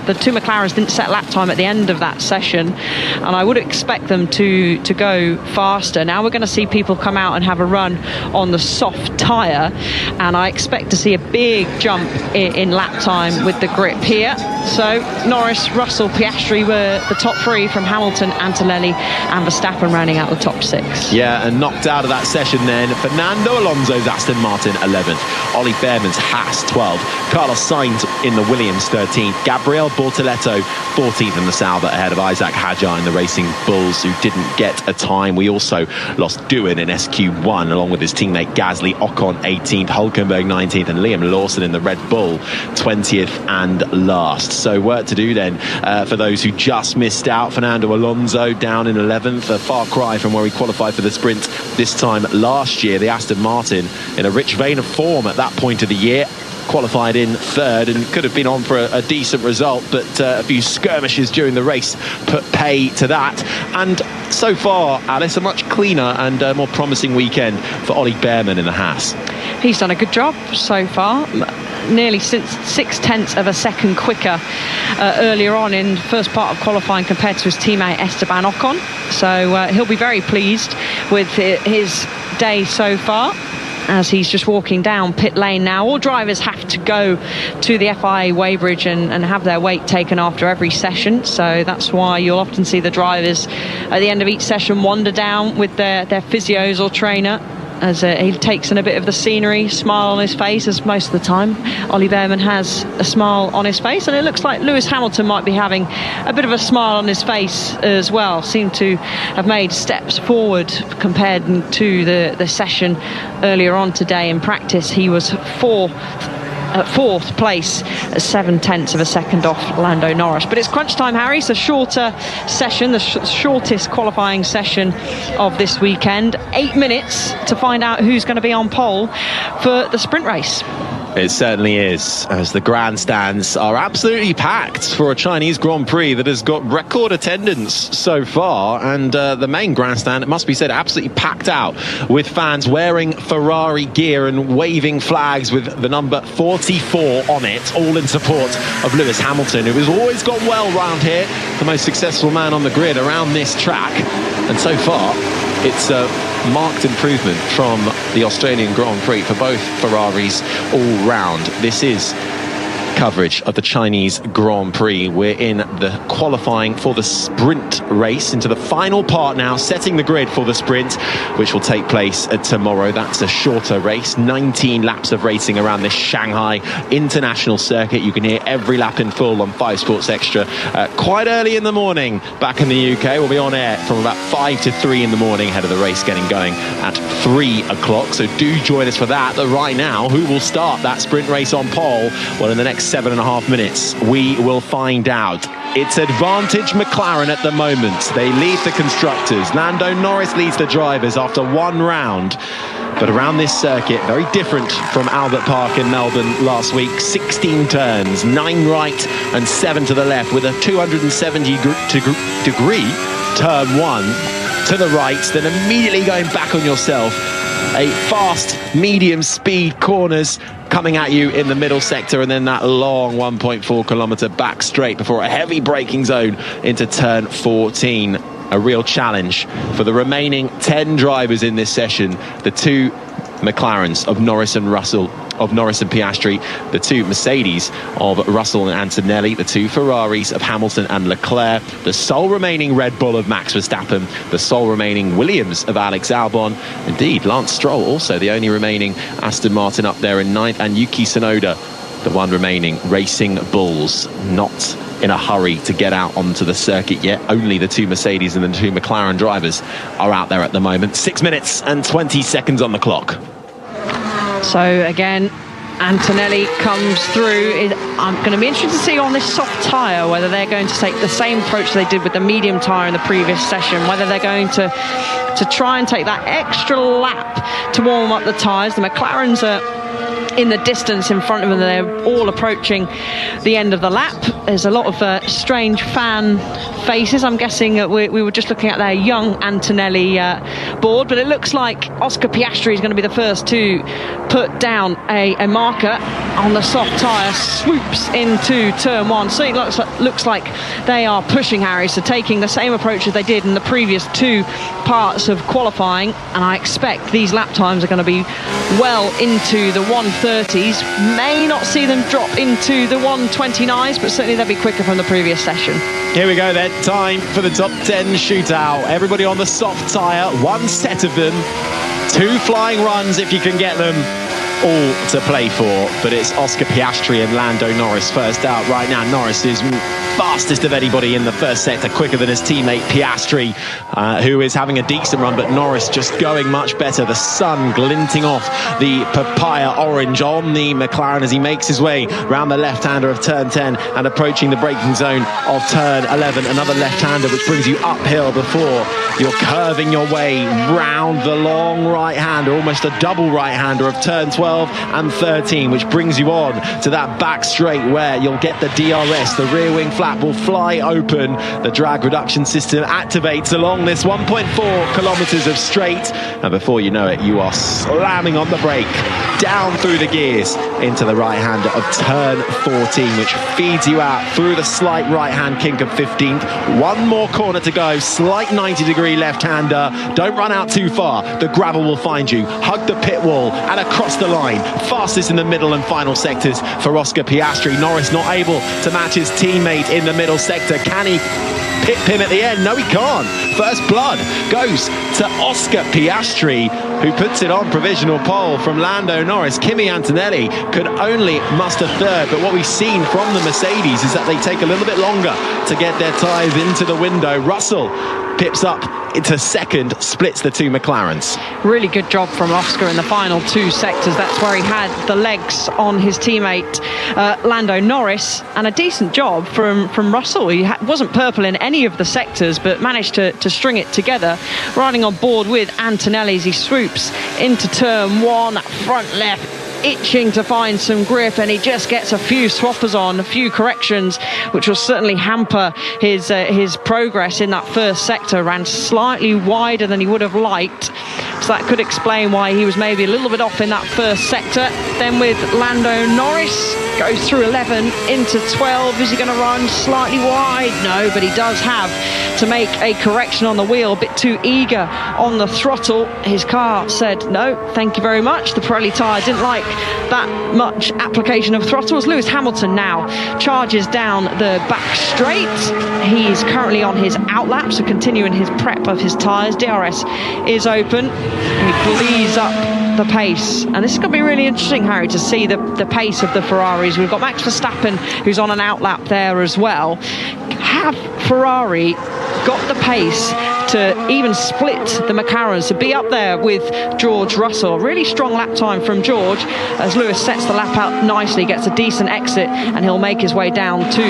The 2 McLarens didn't set lap time at the end of that session, and I would expect them to go faster. Now we're going to see people come out and have a run on the soft tyre, and I expect to see a big jump in lap time with the grip here. So Norris, Russell, Piastri were the top three, from Hamilton, Antonelli and Verstappen rounding out the top 6. Yeah, and knocked out of that session then, Fernando Alonso's Aston Martin 11th, Ollie Behrman's Haas 12th, Carlos Sainz in the Williams 13th, Gabriel Bortoleto 14th in the Sauber ahead of Isaac Hadjar in the Racing Bulls, who didn't get a time. We also lost Doohan in SQ1 along with his teammate Gasly. Ocon 18th, Hülkenberg 19th, and Liam Lawson in the Red Bull 20th and last. So work to do then for those who just missed out. Fernando Alonso down in 11th, a far cry from where he qualified for the sprint this time last year. The Aston Martin in a rich vein of form at that point of the year, qualified in 3rd and could have been on for a decent result, but a few skirmishes during the race put pay to that. And so far, Alice, a much cleaner and more promising weekend for Ollie Behrman in the Haas. He's done a good job so far. Nearly 6/10 of a second quicker earlier on in the first part of qualifying compared to his teammate Esteban Ocon. So he'll be very pleased with his day so far, as he's just walking down pit lane now. All drivers have to go to the FIA weighbridge and have their weight taken after every session, so that's why you'll often see the drivers at the end of each session wander down with their physios or trainer, as he takes in a bit of the scenery, smile on his face, as most of the time Ollie Behrman has a smile on his face, and it looks like Lewis Hamilton might be having a bit of a smile on his face as well. Seemed to have made steps forward compared to the session earlier on today. In practice, he was fourth place, 7/10 of a second off Lando Norris. But it's crunch time, Harry. It's a shorter session, the shortest qualifying session of this weekend. 8 minutes to find out who's going to be on pole for the sprint race. It certainly is, as the grandstands are absolutely packed for a Chinese Grand Prix that has got record attendance so far, and the main grandstand, it must be said, absolutely packed out with fans wearing Ferrari gear and waving flags with the number 44 on it, all in support of Lewis Hamilton, who has always gone well round here, the most successful man on the grid around this track. And so far, it's a marked improvement from the Australian Grand Prix for both Ferraris all round. This is coverage of the Chinese Grand Prix. We're in the qualifying for the sprint race, into the final part now, setting the grid for the sprint, which will take place tomorrow. That's a shorter race, 19 laps of racing around this Shanghai International Circuit. You can hear every lap in full on 5 Sports Extra quite early in the morning back in the UK. We'll be on air from about 5 to 3 in the morning ahead of the race getting going at 3 o'clock, so do join us for that. But right now, who will start that sprint race on pole? Well, in the next 7.5 minutes, we will find out. It's advantage McLaren at the moment. They lead the constructors. Lando Norris leads the drivers after one round. But around this circuit, very different from Albert Park in Melbourne last week. 16 turns, 9 right and 7 to the left, with a 270 degree turn 1 to the right, then immediately going back on yourself. A fast, medium speed corners coming at you in the middle sector, and then that long 1.4 kilometre back straight before a heavy braking zone into turn 14. A real challenge for the remaining 10 drivers in this session. The 2 McLarens of Norris and Russell, of Norris and Piastri, the 2 Mercedes of Russell and Antonelli, the 2 Ferraris of Hamilton and Leclerc, the sole remaining Red Bull of Max Verstappen, the sole remaining Williams of Alex Albon, indeed Lance Stroll also the only remaining Aston Martin up there in 9th, and Yuki Tsunoda, the one remaining Racing Bulls, not in a hurry to get out onto the circuit yet. Only the 2 Mercedes and the 2 McLaren drivers are out there at the moment. 6 minutes and 20 seconds on the clock. So again, Antonelli comes through. I'm going to be interested to see on this soft tyre whether they're going to take the same approach they did with the medium tyre in the previous session, whether they're going to try and take that extra lap to warm up the tyres. The McLarens are in the distance in front of them. They're all approaching the end of the lap. There's a lot of strange fan faces. I'm guessing we were just looking at their young Antonelli board, but it looks like Oscar Piastri is going to be the first to put down a marker on the soft tyre, swoops into turn 1. So it looks like they are pushing, Harry, so taking the same approach as they did in the previous 2 parts of qualifying, and I expect these lap times are going to be well into the 1:15 1:30s. May not see them drop into the 1:29s, but certainly they'll be quicker from the previous session. Here we go then, time for the top 10 shootout. Everybody on the soft tyre, one set of them, 2 flying runs if you can get them, all to play for. But it's Oscar Piastri and Lando Norris first out right now. Norris is fastest of anybody in the first sector, quicker than his teammate Piastri, who is having a decent run, but Norris just going much better. The sun glinting off the papaya orange on the McLaren as he makes his way round the left-hander of turn 10 and approaching the braking zone of turn 11. Another left-hander which brings you uphill before you're curving your way round the long right-hander, almost a double right-hander of turn 12 and 13, which brings you on to that back straight where you'll get the DRS. The rear wing flap will fly open. The drag reduction system activates along this 1.4 kilometers of straight, and before you know it, you are slamming on the brake down through the gears into the right-hander of turn 14, which feeds you out through the slight right-hand kink of 15th. One more corner to go, slight 90-degree left-hander. Don't run out too far. The gravel will find you. Hug the pit wall and across the line. Fastest in the middle and final sectors for Oscar Piastri. Norris not able to match his teammate in the middle sector. Can he pip him at the end? No, he can't. First blood goes to Oscar Piastri, who puts it on provisional pole from Lando Norris. Kimi Antonelli could only muster third, but what we've seen from the Mercedes is that they take a little bit longer to get their tyres into the window. Russell pips up into second, splits the 2 McLarens. Really good job from Oscar in the final 2 sectors. That's where he had the legs on his teammate Lando Norris, and a decent job from Russell. He wasn't purple in any of the sectors, but managed to string it together, riding on board with Antonelli as he swoops into turn 1, front left, itching to find some grip, and he just gets a few swappers on, a few corrections, which will certainly hamper his progress in that first sector. Ran slightly wider than he would have liked, so that could explain why he was maybe a little bit off in that first sector. Then with Lando Norris, goes through 11 into 12. Is he going to run slightly wide? No, but he does have to make a correction on the wheel, a bit too eager on the throttle. His car said no, thank you very much. The Pirelli tyre didn't like that much application of throttle. As Lewis Hamilton now charges down the back straight. He's currently on his outlap, so continuing his prep of his tyres. DRS is open. He bleeds up the pace, and this is going to be really interesting, Harry, to see the pace of the Ferraris. We've got Max Verstappen, who's on an outlap there as well. Have Ferrari got the pace to even split the McLarens, to be up there with George Russell? Really strong lap time from George as Lewis sets the lap out nicely, gets a decent exit, and he'll make his way down to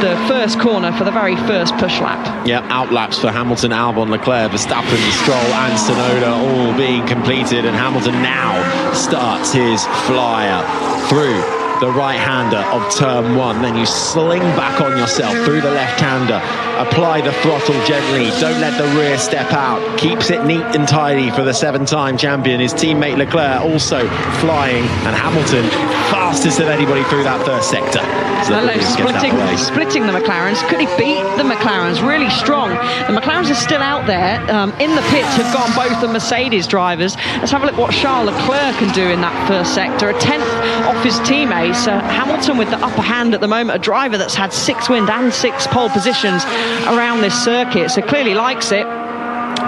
the first corner for the very first push lap. Yeah, outlaps for Hamilton, Albon, Leclerc, Verstappen, Stroll and Tsunoda all being completed, and Hamilton now starts his flyer through the right-hander of turn 1. Then you sling back on yourself through the left-hander, apply the throttle gently, don't let the rear step out, keeps it neat and tidy for the 7-time champion. His teammate Leclerc also flying, and Hamilton fastest of anybody through that first sector. Splitting the McLarens. Could he beat the McLarens? Really strong. The McLarens are still out there. In the pits have gone both the Mercedes drivers. Let's have a look what Charles Leclerc can do in that first sector. A 10th off his teammate. Hamilton with the upper hand at the moment, a driver that's had 6 wins and 6 pole positions around this circuit, so clearly likes it.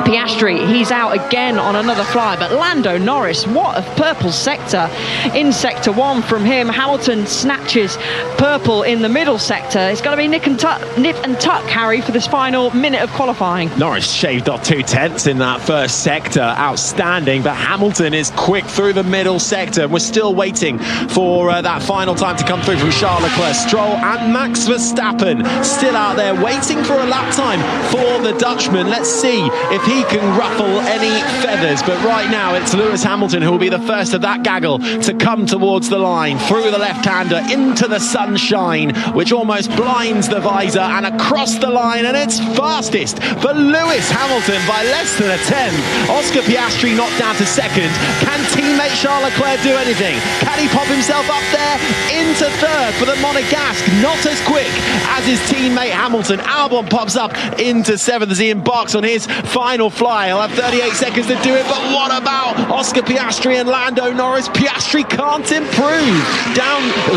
Piastri, he's out again on another fly, but Lando Norris, what a purple sector in sector 1 from him. Hamilton snatches purple in the middle sector. It's going to be nip and tuck, Harry, for this final minute of qualifying. Norris shaved off 2/10 in that first sector, outstanding, but Hamilton is quick through the middle sector. We're still waiting for that final time to come through from Charles Leclerc. Stroll and Max Verstappen still out there waiting for a lap time for the Dutchman. Let's see if he can ruffle any feathers, but right now it's Lewis Hamilton who will be the first of that gaggle to come towards the line, through the left-hander into the sunshine, which almost blinds the visor, and across the line, and it's fastest for Lewis Hamilton by less than a 10th. Oscar Piastri knocked down to second. Can teammate Charles Leclerc do anything? Can he pop himself up there into third for the Monegasque? Not as quick as his teammate Hamilton. Albon pops up into 7th as he embarks on his final final fly. He'll have 38 seconds to do it, but what about Oscar Piastri and Lando Norris? Piastri can't improve.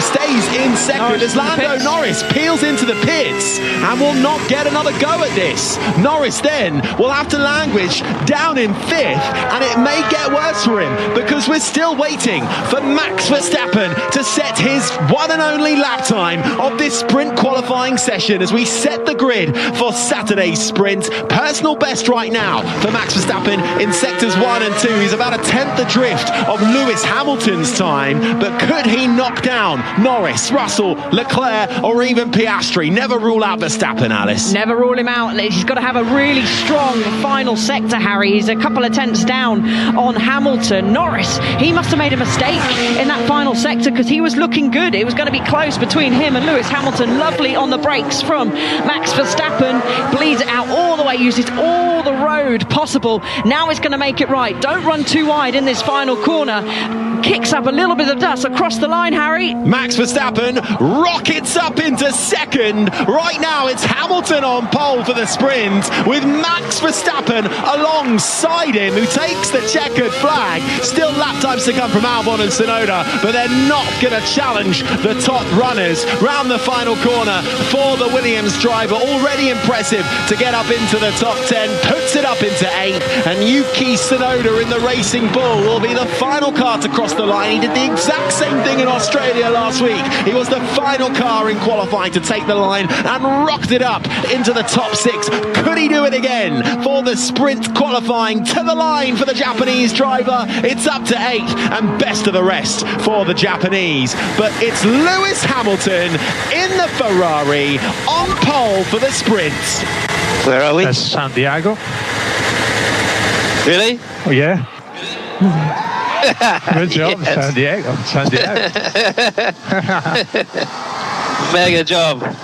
Stays in second as Lando Norris peels into the pits and will not get another go at this. Norris then will have to languish down in 5th, and it may get worse for him because we're still waiting for Max Verstappen to set his one and only lap time of this sprint qualifying session as we set the grid for Saturday's sprint. Personal best right now for Max Verstappen in sectors 1 and 2. He's about a 10th adrift of Lewis Hamilton's time, but could he knock down Norris, Russell, Leclerc, or even Piastri? Never rule out Verstappen, Alice. Never rule him out. He's got to have a really strong final sector, Harry. He's a couple of tenths down on Hamilton. Norris, he must have made a mistake in that final sector because he was looking good. It was going to be close between him and Lewis Hamilton. Lovely on the brakes from Max Verstappen. Bleeds it out all the way, uses all the road possible. Now he's going to make it right. Don't run too wide in this final corner. Kicks up a little bit of dust across the line, Harry. Max Verstappen rockets up into second. Right now it's Hamilton on pole for the sprint with Max Verstappen alongside him, who takes the checkered flag. Still lap times to come from Albon and Tsunoda, but they're not going to challenge the top runners round the final corner for the Williams driver. Already impressive to get up into the top 10, puts it up into 8th, and Yuki Tsunoda in the Racing Bull will be the final car to cross the line. He did the exact same thing in Australia last week. He was the final car in qualifying to take the line and rocked it up into the top 6. Could he do it again for the sprint qualifying to the line for the Japanese driver? It's up to 8th and best of the rest for the Japanese. But it's Lewis Hamilton in the Ferrari on pole for the sprint. Where are we? That's San Diego. Really? Oh, yeah. Good job, Yes. San Diego. San Diego. Mega job.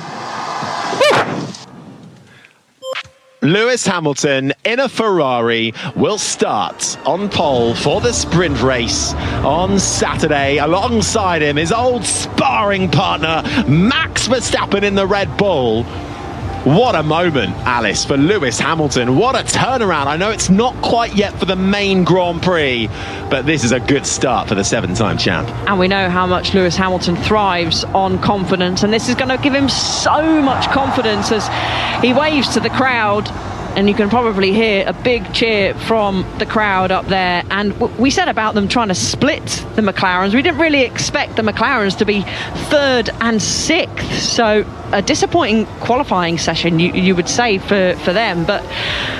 Lewis Hamilton in a Ferrari will start on pole for the sprint race on Saturday. Alongside him, his old sparring partner, Max Verstappen in the Red Bull. What a moment, Alice, for Lewis Hamilton. What a turnaround. I know it's not quite yet for the main Grand Prix, but this is a good start for the 7-time champ. And we know how much Lewis Hamilton thrives on confidence, and this is going to give him so much confidence as he waves to the crowd. And you can probably hear a big cheer from the crowd up there. And we said about them trying to split the McLarens. We didn't really expect the McLarens to be 3rd and 6th. So a disappointing qualifying session, you would say, for them. But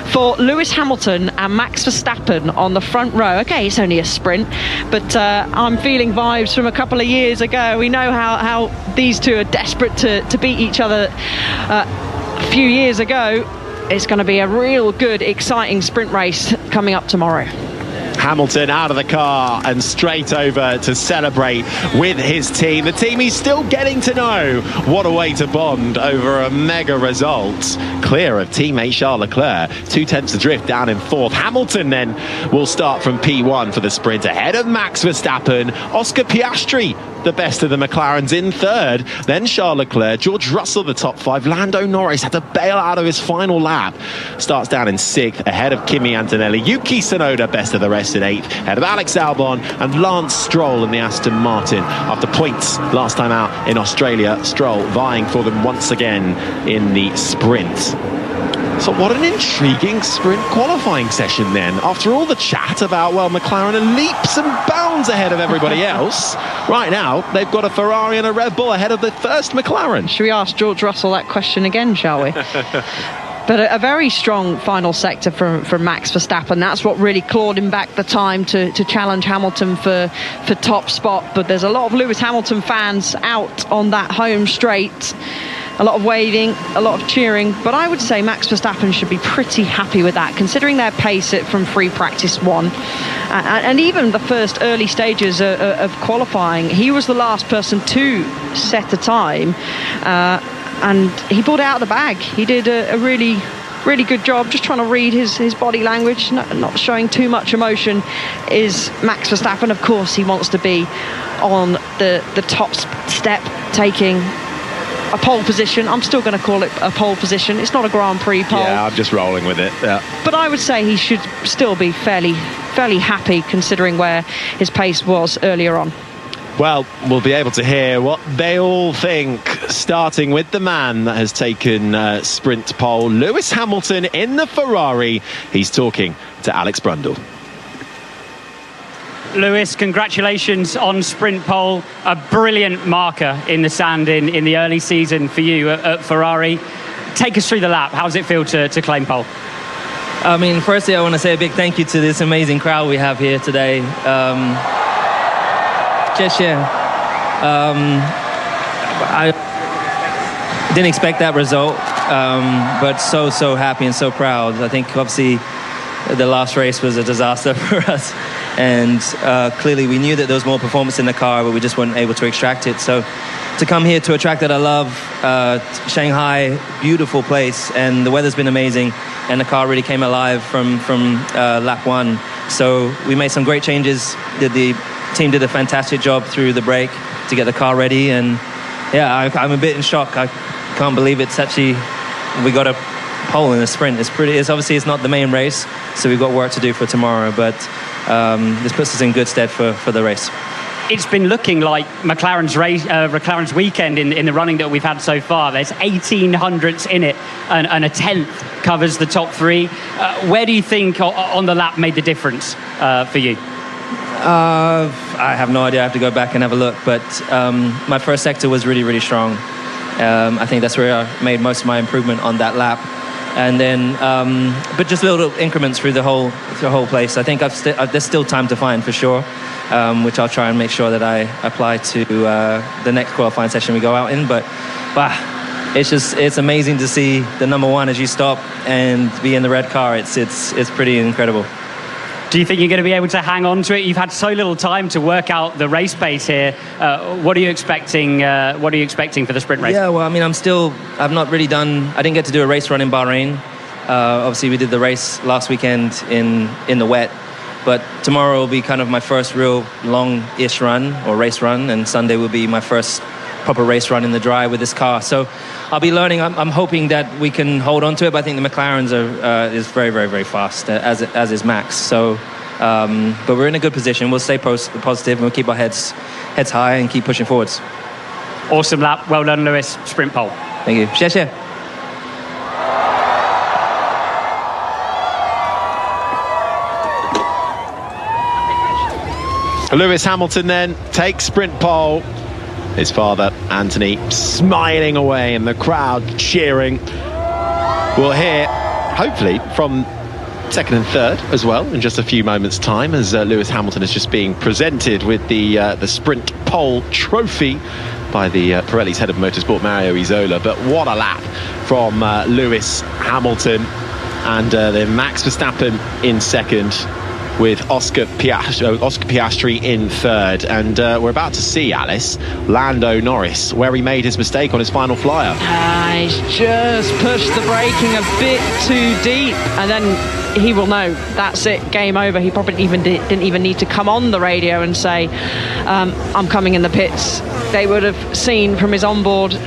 for Lewis Hamilton and Max Verstappen on the front row, okay, it's only a sprint, but I'm feeling vibes from a couple of years ago. We know how these two are desperate to beat each other a few years ago. It's going to be a real good, exciting sprint race coming up tomorrow. Hamilton out of the car and straight over to celebrate with his team. The team he's still getting to know. What a way to bond over a mega result. Clear of teammate Charles Leclerc. 2 tenths adrift down in 4th. Hamilton then will start from P1 for the sprint ahead of Max Verstappen. Oscar Piastri, the best of the McLarens, in 3rd. Then Charles Leclerc, George Russell, the top 5. Lando Norris had to bail out of his final lap. Starts down in 6th ahead of Kimi Antonelli. Yuki Tsunoda, best of the rest, in 8th. Ahead of Alex Albon and Lance Stroll in the Aston Martin. After points last time out in Australia, Stroll vying for them once again in the sprint. So what an intriguing sprint qualifying session then. After all the chat about, well, McLaren are leaps and bounds ahead of everybody else, right now they've got a Ferrari and a Red Bull ahead of the first McLaren. Should we ask George Russell that question again, shall we? But a very strong final sector from Max Verstappen. That's what really clawed him back the time to challenge Hamilton for top spot. But there's a lot of Lewis Hamilton fans out on that home straight. A lot of waving, a lot of cheering. But I would say Max Verstappen should be pretty happy with that, considering their pace from free practice 1. And even the first early stages of qualifying, he was the last person to set a time. And he pulled it out of the bag. He did a really, really good job, just trying to read his body language, not showing too much emotion. Is Max Verstappen, of course, he wants to be on the top step, taking a pole position. I'm still going to call it a pole position. It's not a Grand Prix pole. Yeah, I'm just rolling with it. Yeah. But I would say he should still be fairly happy considering where his pace was earlier on. Well, we'll be able to hear what they all think, starting with the man that has taken sprint pole, Lewis Hamilton in the Ferrari. He's talking to Alex Brundle. Lewis, congratulations on sprint pole, a brilliant marker in the sand in the early season for you at Ferrari. Take us through the lap. How does it feel to claim pole? I mean, firstly, I want to say a big thank you to this amazing crowd we have here today. I didn't expect that result, but so happy and so proud. I think obviously the last race was a disaster for us, and clearly we knew that there was more performance in the car, but we just weren't able to extract it. So to come here to a track that I love, Shanghai, beautiful place, and the weather's been amazing, and the car really came alive from lap one. So we made some great changes. The team did a fantastic job through the break to get the car ready, and yeah, I'm a bit in shock. I can't believe it's actually, we got a pole in a sprint. It's obviously it's not the main race, so we've got work to do for tomorrow, but this puts us in good stead for the race. It's been looking like McLaren's weekend in the running that we've had so far. There's 1800s in it, and a 10th covers the top three. Where do you think on the lap made the difference for you? I have no idea. I have to go back and have a look, but my first sector was really strong. I think that's where I made most of my improvement on that lap, and then but just little increments through the whole place. I think there's still time to find for sure, which I'll try and make sure that I apply to the next qualifying session we go out in. But it's amazing to see the number one as you stop and be in the red car. It's pretty incredible. Do you think you're going to be able to hang on to it? You've had so little time to work out the race pace here. What are you expecting? What are you expecting for the sprint race? Yeah, well, I mean, I've not really done. I didn't get to do a race run in Bahrain. Obviously, we did the race last weekend in the wet, but tomorrow will be kind of my first real long-ish run or race run, and Sunday will be my first proper race run in the dry with this car. So I'll be learning. I'm hoping that we can hold on to it, but I think the McLaren's is very fast, as is Max. So, but we're in a good position. We'll stay positive and we'll keep our heads high and keep pushing forwards. Awesome lap. Well done, Lewis. Sprint pole. Thank you. Xie. Lewis Hamilton then takes sprint pole. His father, Anthony, smiling away and the crowd cheering. We'll hear, hopefully, from second and third as well in just a few moments' time, as Lewis Hamilton is just being presented with the sprint pole trophy by the Pirelli's head of motorsport, Mario Isola. But what a lap from Lewis Hamilton, and then Max Verstappen in second, with Oscar Piastri in third. And we're about to see, Alice, Lando Norris, where he made his mistake on his final flyer. He's just pushed the braking a bit too deep, and then he will know that's it, game over. He probably didn't even need to come on the radio and say, I'm coming in the pits. They would have seen from his onboard,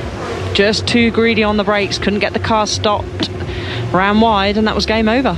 just too greedy on the brakes, couldn't get the car stopped, ran wide, and that was game over.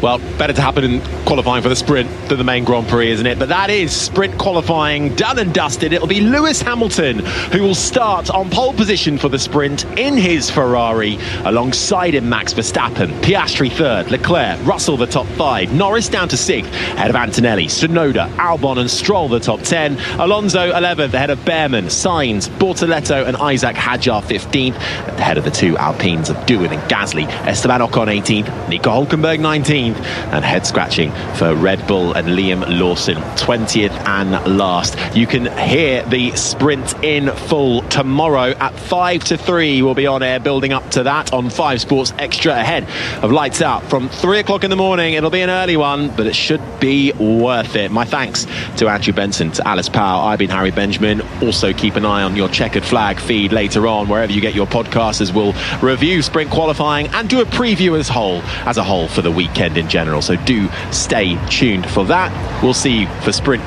Well, better to happen in qualifying for the sprint than the main Grand Prix, isn't it? But that is sprint qualifying done and dusted. It'll be Lewis Hamilton who will start on pole position for the sprint in his Ferrari. Alongside him, Max Verstappen, Piastri third, Leclerc, Russell the top 5, Norris down to 6th, ahead of Antonelli, Tsunoda, Albon and Stroll the top 10, Alonso 11th, ahead of Behrman, Sainz, Bortoleto and Isaac Hadjar 15th, ahead of the two Alpines of Doohan and Gasly, Esteban Ocon 18th, Nico Hülkenberg 19th, and head scratching for Red Bull and Liam Lawson 20th and last. You can hear the sprint in full tomorrow at 5 to 3. We'll be on air building up to that on 5 Sports Extra ahead of Lights Out from 3 o'clock in the morning. It'll be an early one, but it should be worth it. My thanks to Andrew Benson, to Alice Powell. I've been Harry Benjamin. Also keep an eye on your Checkered Flag feed later on, wherever you get your podcasts, as we'll review sprint qualifying and do a preview as a whole for the weekend in general. So do stay tuned for that. We'll see you for sprint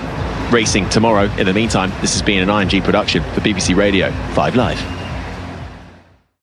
racing tomorrow. In the meantime, this has been an IMG production for BBC Radio 5 Live.